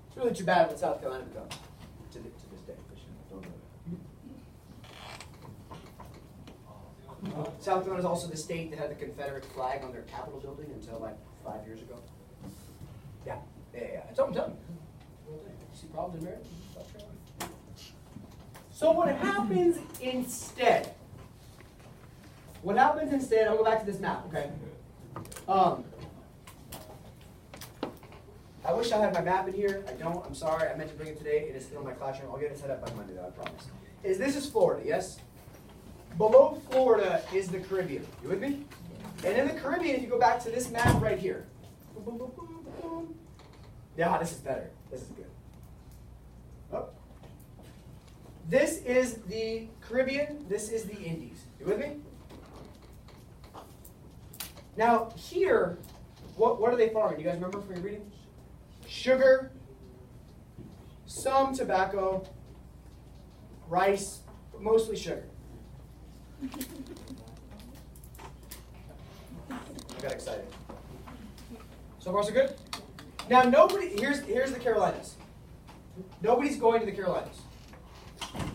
It's really too bad what South Carolina becomes to this day. South Carolina is also the state that had the Confederate flag on their Capitol building until like 5 years ago. Yeah. That's what I'm telling you. You see problems in America? South Carolina. So what happens instead? What happens instead, I'll go back to this map, okay? I wish I had my map in here. I don't, I'm sorry. I meant to bring it today. It is still in my classroom. I'll get it set up by Monday, though, I promise. This is Florida, yes? Below Florida is the Caribbean. You with me? And in the Caribbean, if you go back to this map right here. Boom, boom, boom, boom, boom. Yeah, this is better. This is good. Oh. This is the Caribbean. This is the Indies. You with me? Now, here, what are they farming? You guys remember from your reading? Sugar, some tobacco, rice, but mostly sugar. I got excited. So far, so good? Now, here's the Carolinas. Nobody's going to the Carolinas.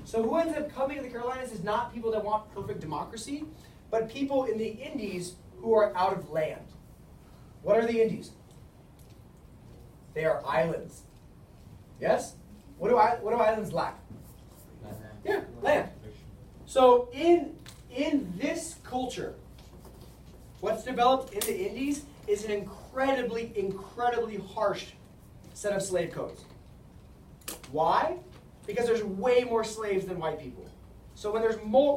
So who ends up coming to the Carolinas is not people that want perfect democracy, but people in the Indies who are out of land. What are the Indies? They are islands. Yes? What do islands lack? Yeah, land. So in this culture, what's developed in the Indies is an incredibly, incredibly harsh set of slave codes. Why? Because there's way more slaves than white people. So when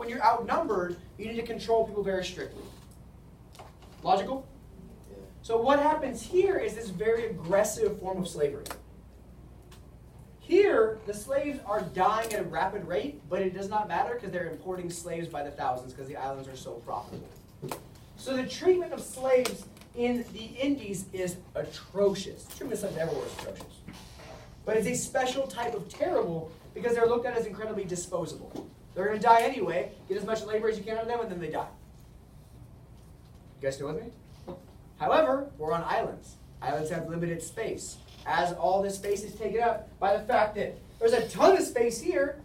you're outnumbered, you need to control people very strictly. Logical? Yeah. So what happens here is this very aggressive form of slavery. Here, the slaves are dying at a rapid rate, but it does not matter because they're importing slaves by the thousands because the islands are so profitable. So the treatment of slaves in the Indies is atrocious. The treatment of slaves everywhere is atrocious. But it's a special type of terrible because they're looked at as incredibly disposable. They're going to die anyway, get as much labor as you can out of them, and then they die. You guys still with me? However, we're on islands. Islands have limited space. As all this space is taken up by the fact that there's a ton of space here,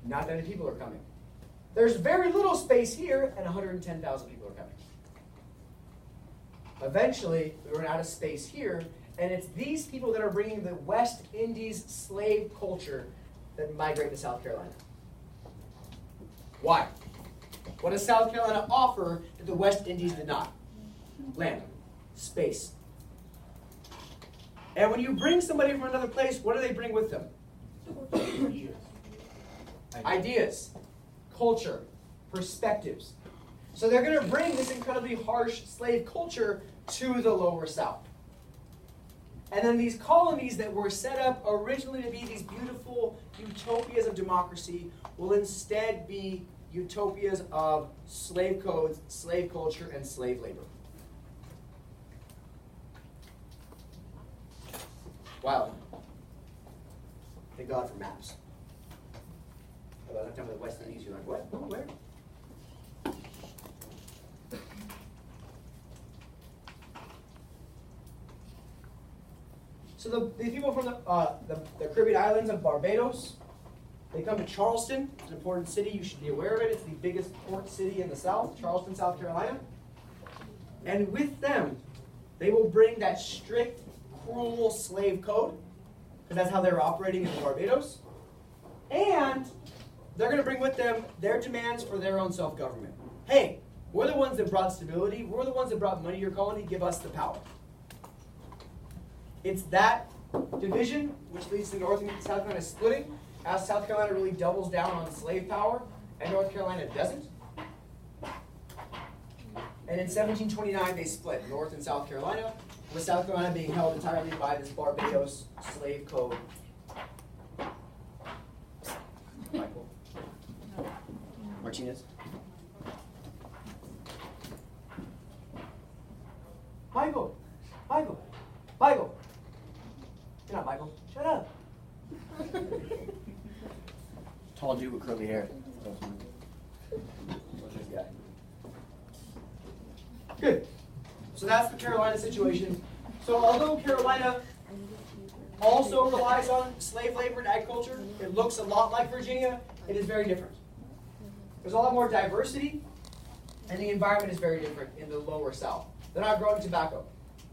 not that many people are coming. There's very little space here, and 110,000 people are coming. Eventually, we run out of space here, and it's these people that are bringing the West Indies slave culture that migrate to South Carolina. Why? What does South Carolina offer that the West Indies did not? Land. Space. And when you bring somebody from another place, what do they bring with them? Ideas. Culture. Perspectives. So they're going to bring this incredibly harsh slave culture to the lower South. And then these colonies that were set up originally to be these beautiful utopias of democracy will instead be utopias of slave codes, slave culture, and slave labor. Wow. Thank God for maps. By the time of the West Indies, you're like, what? Oh, where? So the people from the Caribbean islands of Barbados, they come to Charleston. It's an important city. You should be aware of it. It's the biggest port city in the South, Charleston, South Carolina. And with them, they will bring that strict, cruel slave code, because that's how they were operating in Barbados. And they're going to bring with them their demands for their own self-government. Hey, We're the ones that brought stability. We're the ones that brought money to your colony. Give us the power. It's that division which leads to North and South Carolina splitting, as South Carolina really doubles down on slave power and North Carolina doesn't. And in 1729 they split, North and South Carolina, with South Carolina being held entirely by this Barbados slave code. Michael. Martinez. Michael. Michael. Michael. You're not Michael. Shut up. Tall dude with curly hair. What's this guy? Good. So that's the Carolina situation. So although Carolina also relies on slave labor and agriculture, it looks a lot like Virginia, it is very different. There's a lot more diversity, and the environment is very different in the lower south. They're not growing tobacco.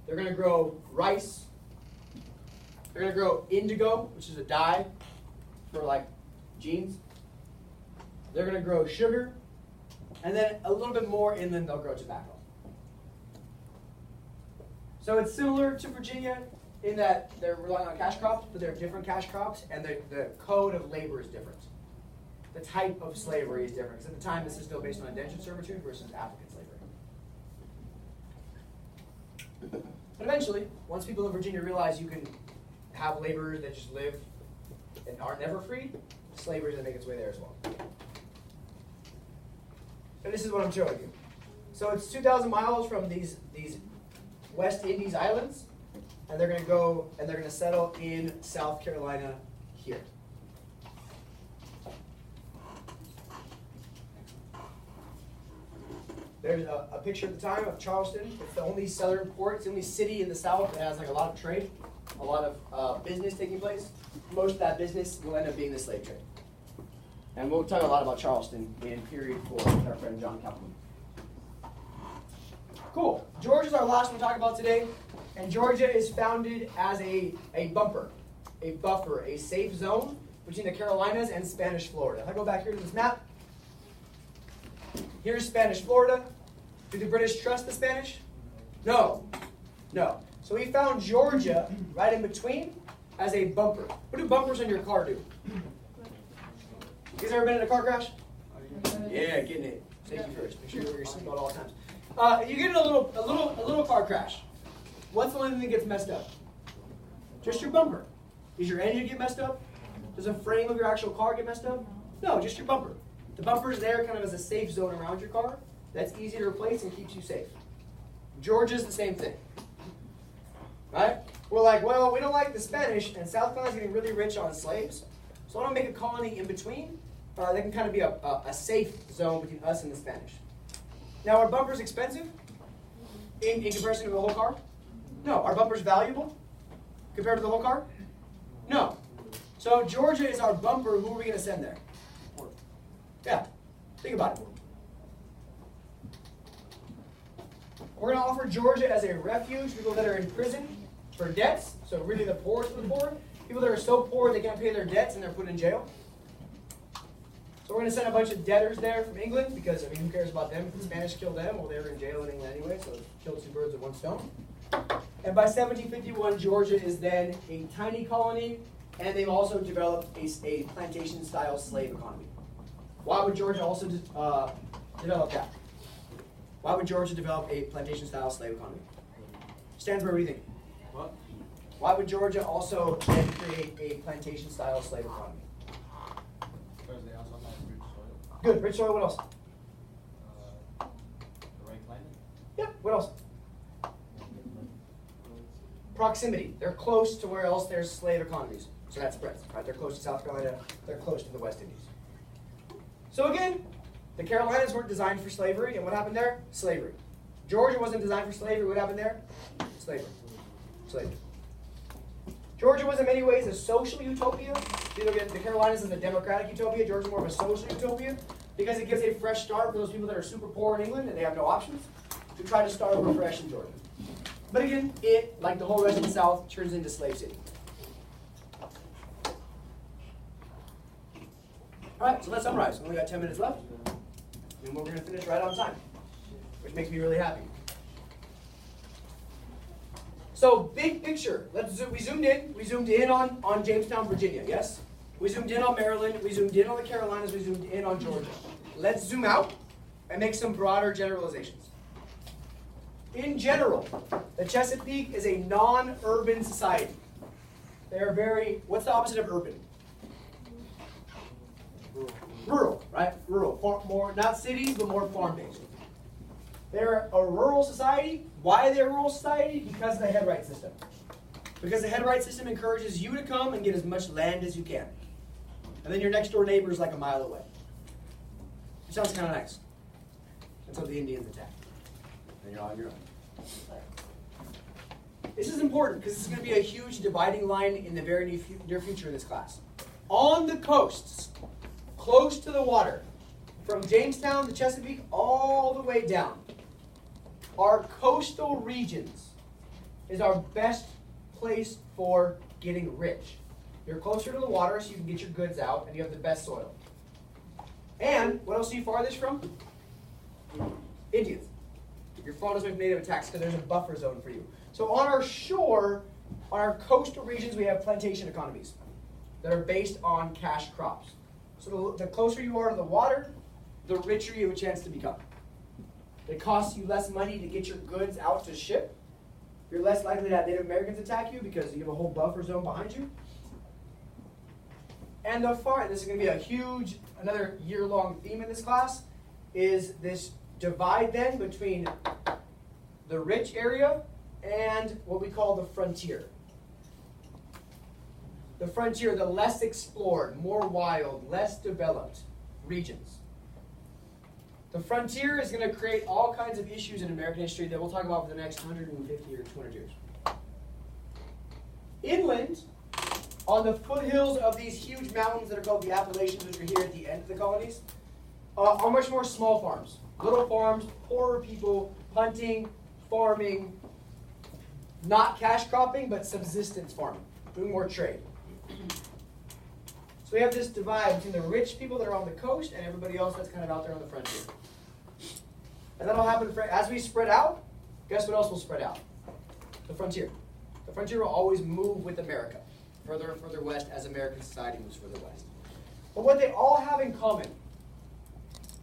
They're going to grow rice. They're going to grow indigo, which is a dye for like jeans. They're going to grow sugar. And then a little bit more inland, they'll grow tobacco. So it's similar to Virginia in that they're relying on cash crops, but they're different cash crops, and the code of labor is different. The type of slavery is different, because at the time this is still based on indentured servitude versus African slavery. But eventually, once people in Virginia realize you can have laborers that just live and are never freed, slavery is going to make its way there as well. And this is what I'm showing you. So it's 2,000 miles from these West Indies islands, and they're going to go and they're going to settle in South Carolina here. There's a picture at the time of Charleston. It's the only southern port. It's the only city in the south that has like a lot of trade, a lot of business taking place. Most of that business will end up being the slave trade. And we'll talk a lot about Charleston in period 4 with our friend John Calhoun. Cool. Georgia's our last one to talk about today. And Georgia is founded as a buffer, a safe zone between the Carolinas and Spanish Florida. If I go back here to this map, here's Spanish Florida. Do the British trust the Spanish? No. No. So we found Georgia right in between as a bumper. What do bumpers on your car do? You guys ever been in a car crash? Yeah, getting it. Safety first. Make sure you wear your seatbelt at all times. If you get in a little car crash, what's the only thing that gets messed up? Just your bumper. Does your engine get messed up? Does the frame of your actual car get messed up? No, just your bumper. The bumper is there kind of as a safe zone around your car. That's easy to replace and keeps you safe. Georgia's the same thing. Right? We're like, well, we don't like the Spanish, and South Carolina's getting really rich on slaves. So I want to make a colony in between. That can kind of be a safe zone between us and the Spanish. Now, are bumpers expensive in comparison to the whole car? No. Are bumpers valuable compared to the whole car? No. So Georgia is our bumper. Who are we going to send there? Yeah. Think about it. We're going to offer Georgia as a refuge for people that are in prison for debts. So really the poorest of the poor. People that are so poor they can't pay their debts and they're put in jail. So we're going to send a bunch of debtors there from England because, I mean, who cares about them? If the Spanish killed them, well, they were in jail in England anyway, so killed 2 birds with 1 stone. And by 1751, Georgia is then a tiny colony, and they've also developed a plantation-style slave economy. Why would Georgia also develop that? Why would Georgia develop a plantation-style slave economy? Stansbury, what do you think? What? Why would Georgia also then create a plantation-style slave economy? Because they also have rich soil. Good. Rich soil. What else? The right climate. Yeah. What else? Proximity. They're close to where else there's slave economies. So that spreads. Right? They're close to South Carolina. They're close to the West Indies. So again, the Carolinas weren't designed for slavery, and what happened there? Slavery. Georgia wasn't designed for slavery. What happened there? Slavery. Slavery. Georgia was in many ways a social utopia. You look at the Carolinas as a democratic utopia. Georgia more of a social utopia because it gives a fresh start for those people that are super poor in England and they have no options to try to start over fresh in Georgia. But again, it, like the whole rest of the South, turns into slave city. All right, so let's summarize. We only got 10 minutes left, and we're going to finish right on time. makes me really happy. So big picture, we zoomed in on Jamestown, Virginia, yes? We zoomed in on Maryland, we zoomed in on the Carolinas, we zoomed in on Georgia. Let's zoom out and make some broader generalizations. In general, the Chesapeake is a non-urban society. They're very, what's the opposite of urban? Rural, right? Rural, more, not cities, but more farm-based. They're a rural society. Why are they a rural society? Because of the headright system. Because the headright system encourages you to come and get as much land as you can. And then your next door neighbor is like a mile away. It sounds kind of nice. Until the Indians attack. And you're on your own. This is important because this is going to be a huge dividing line in the very near future in this class. On the coasts, close to the water, from Jamestown to Chesapeake all the way down, our coastal regions is our best place for getting rich. You're closer to the water so you can get your goods out and you have the best soil. And what else are you farthest from? Indians. You're farthest away from native attacks because there's a buffer zone for you. So on our shore, on our coastal regions, we have plantation economies that are based on cash crops. So the closer you are to the water, the richer you have a chance to become. It costs you less money to get your goods out to ship. You're less likely to have Native Americans attack you because you have a whole buffer zone behind you. And this is going to be a huge, another year-long theme in this class, is this divide then between the rich area and what we call the frontier. The frontier, the less explored, more wild, less developed regions. The frontier is going to create all kinds of issues in American history that we'll talk about for the next 150 or 200 years. Inland, on the foothills of these huge mountains that are called the Appalachians, which are here at the end of the colonies, are much more small farms. Little farms, poorer people, hunting, farming, not cash cropping, but subsistence farming, doing more trade. So we have this divide between the rich people that are on the coast and everybody else that's kind of out there on the frontier. And that'll happen as we spread out. Guess what else will spread out? The frontier. The frontier will always move with America, further and further west as American society moves further west. But what they all have in common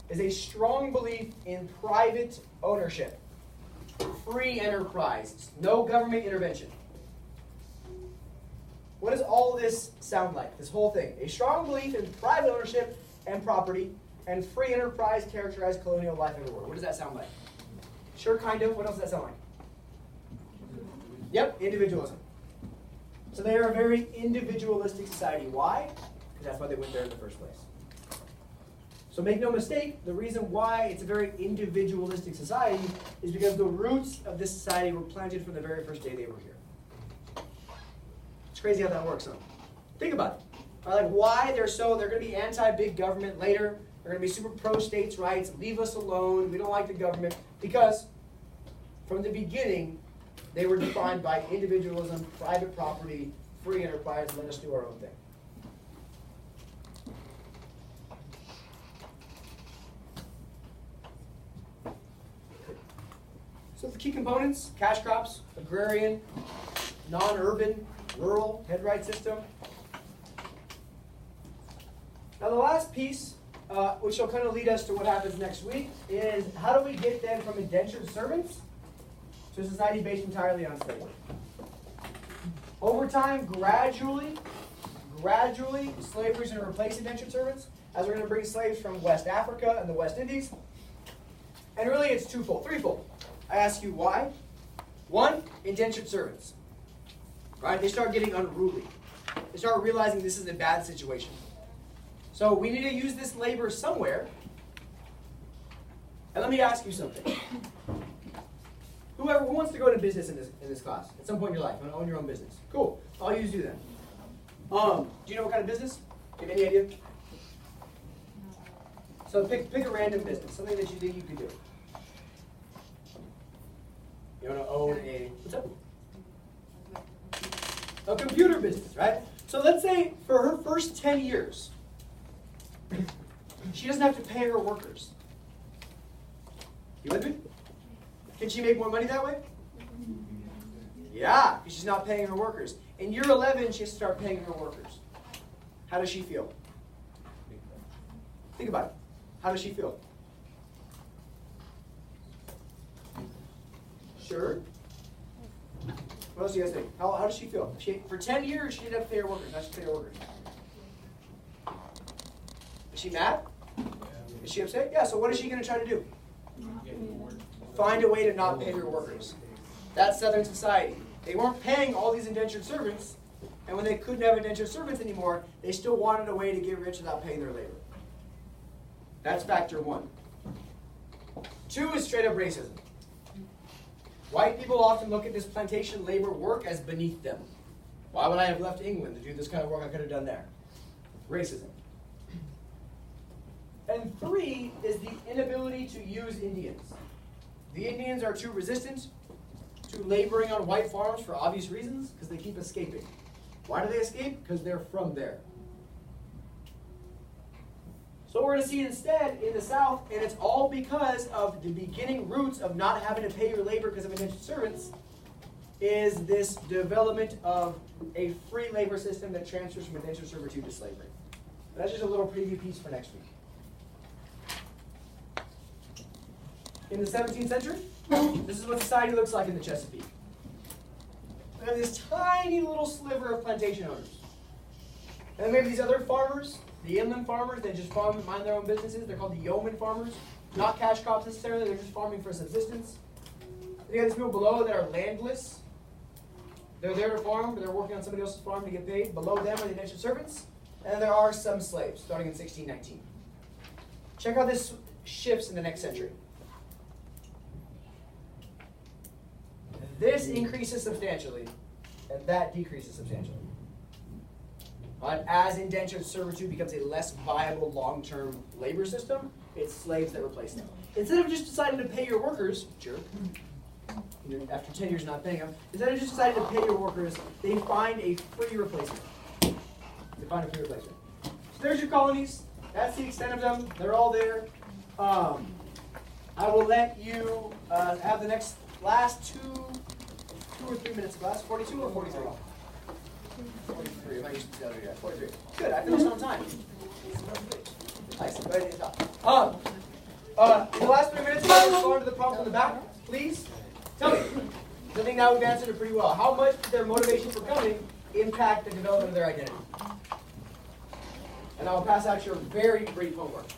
is a strong belief in private ownership, free enterprise, no government intervention. What does all this sound like, this whole thing? A strong belief in private ownership and property and free enterprise characterized colonial life everywhere. What does that sound like? Sure, kind of. What else does that sound like? Yep, individualism. So they are a very individualistic society. Why? Because that's why they went there in the first place. So make no mistake, the reason why it's a very individualistic society is because the roots of this society were planted from the very first day they were here. It's crazy how that works, huh? Think about it. Like why they're going to be anti-big government later. They're going to be super pro-states' rights. Leave us alone. We don't like the government. Because from the beginning, they were defined by individualism, private property, free enterprise, let us do our own thing. So the key components, cash crops, agrarian, non-urban, rural, headright system. Now the last piece, which will kind of lead us to what happens next week, is how do we get then from indentured servants to a society based entirely on slavery? Over time, gradually, slavery is going to replace indentured servants, as we're going to bring slaves from West Africa and the West Indies. And really it's threefold. I ask you why. One, indentured servants. Right? They start getting unruly. They start realizing this is a bad situation. So we need to use this labor somewhere. And let me ask you something. Who wants to go into business in this class at some point in your life? You want to own your own business? Cool. All you do that. Do you know what kind of business? Do you have any idea? So pick a random business, something that you think you could do. You want to own what's up? A computer business, right? So let's say for her first 10 years, she doesn't have to pay her workers. You with me? Can she make more money that way? Yeah, because she's not paying her workers. In year 11, she has to start paying her workers. How does she feel? Think about it. How does she feel? Sure? What else do you guys think? How does she feel? For 10 years, she didn't have to pay her workers. Now she has to pay her workers. Is she mad? Is she upset? Yeah, so what is she going to try to do? Find a way to not pay her workers. That's Southern society. They weren't paying all these indentured servants, and when they couldn't have indentured servants anymore, they still wanted a way to get rich without paying their labor. That's factor 1. 2 is straight up racism. White people often look at this plantation labor work as beneath them. Why would I have left England to do this kind of work I could have done there? Racism. And 3 is the inability to use Indians. The Indians are too resistant to laboring on white farms for obvious reasons, because they keep escaping. Why do they escape? Because they're from there. So we're going to see instead in the South, and it's all because of the beginning roots of not having to pay your labor because of indentured servants, is this development of a free labor system that transfers from indentured servitude to slavery. That's just a little preview piece for next week. In the 17th century, this is what society looks like in the Chesapeake. We have this tiny little sliver of plantation owners. And then we have these other farmers, the inland farmers, they just farm and mind their own businesses. They're called the yeoman farmers. Not cash crops necessarily, they're just farming for subsistence. Then you have these people below that are landless. They're there to farm, but they're working on somebody else's farm to get paid. Below them are the indentured servants. And there are some slaves, starting in 1619. Check how this shifts in the next century. This increases substantially, and that decreases substantially. As indentured servitude becomes a less viable long-term labor system, it's slaves that replace them. Instead of just deciding to pay your workers, jerk, after 10 years not paying them, instead of just deciding to pay your workers, they find a free replacement. They find a free replacement. So there's your colonies. That's the extent of them. They're all there. I will let you have the last two or 3 minutes of class. 42 or 43? 43. Am I used to the other yet? 43. Good. I finished on time. Nice. Go ahead and stop. In the last 3 minutes, you guys respond to the problem in the back, please. Tell me. I think now we've answered it pretty well. How much did their motivation for coming impact the development of their identity? And I will pass out your very brief homework.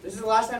This is the last time.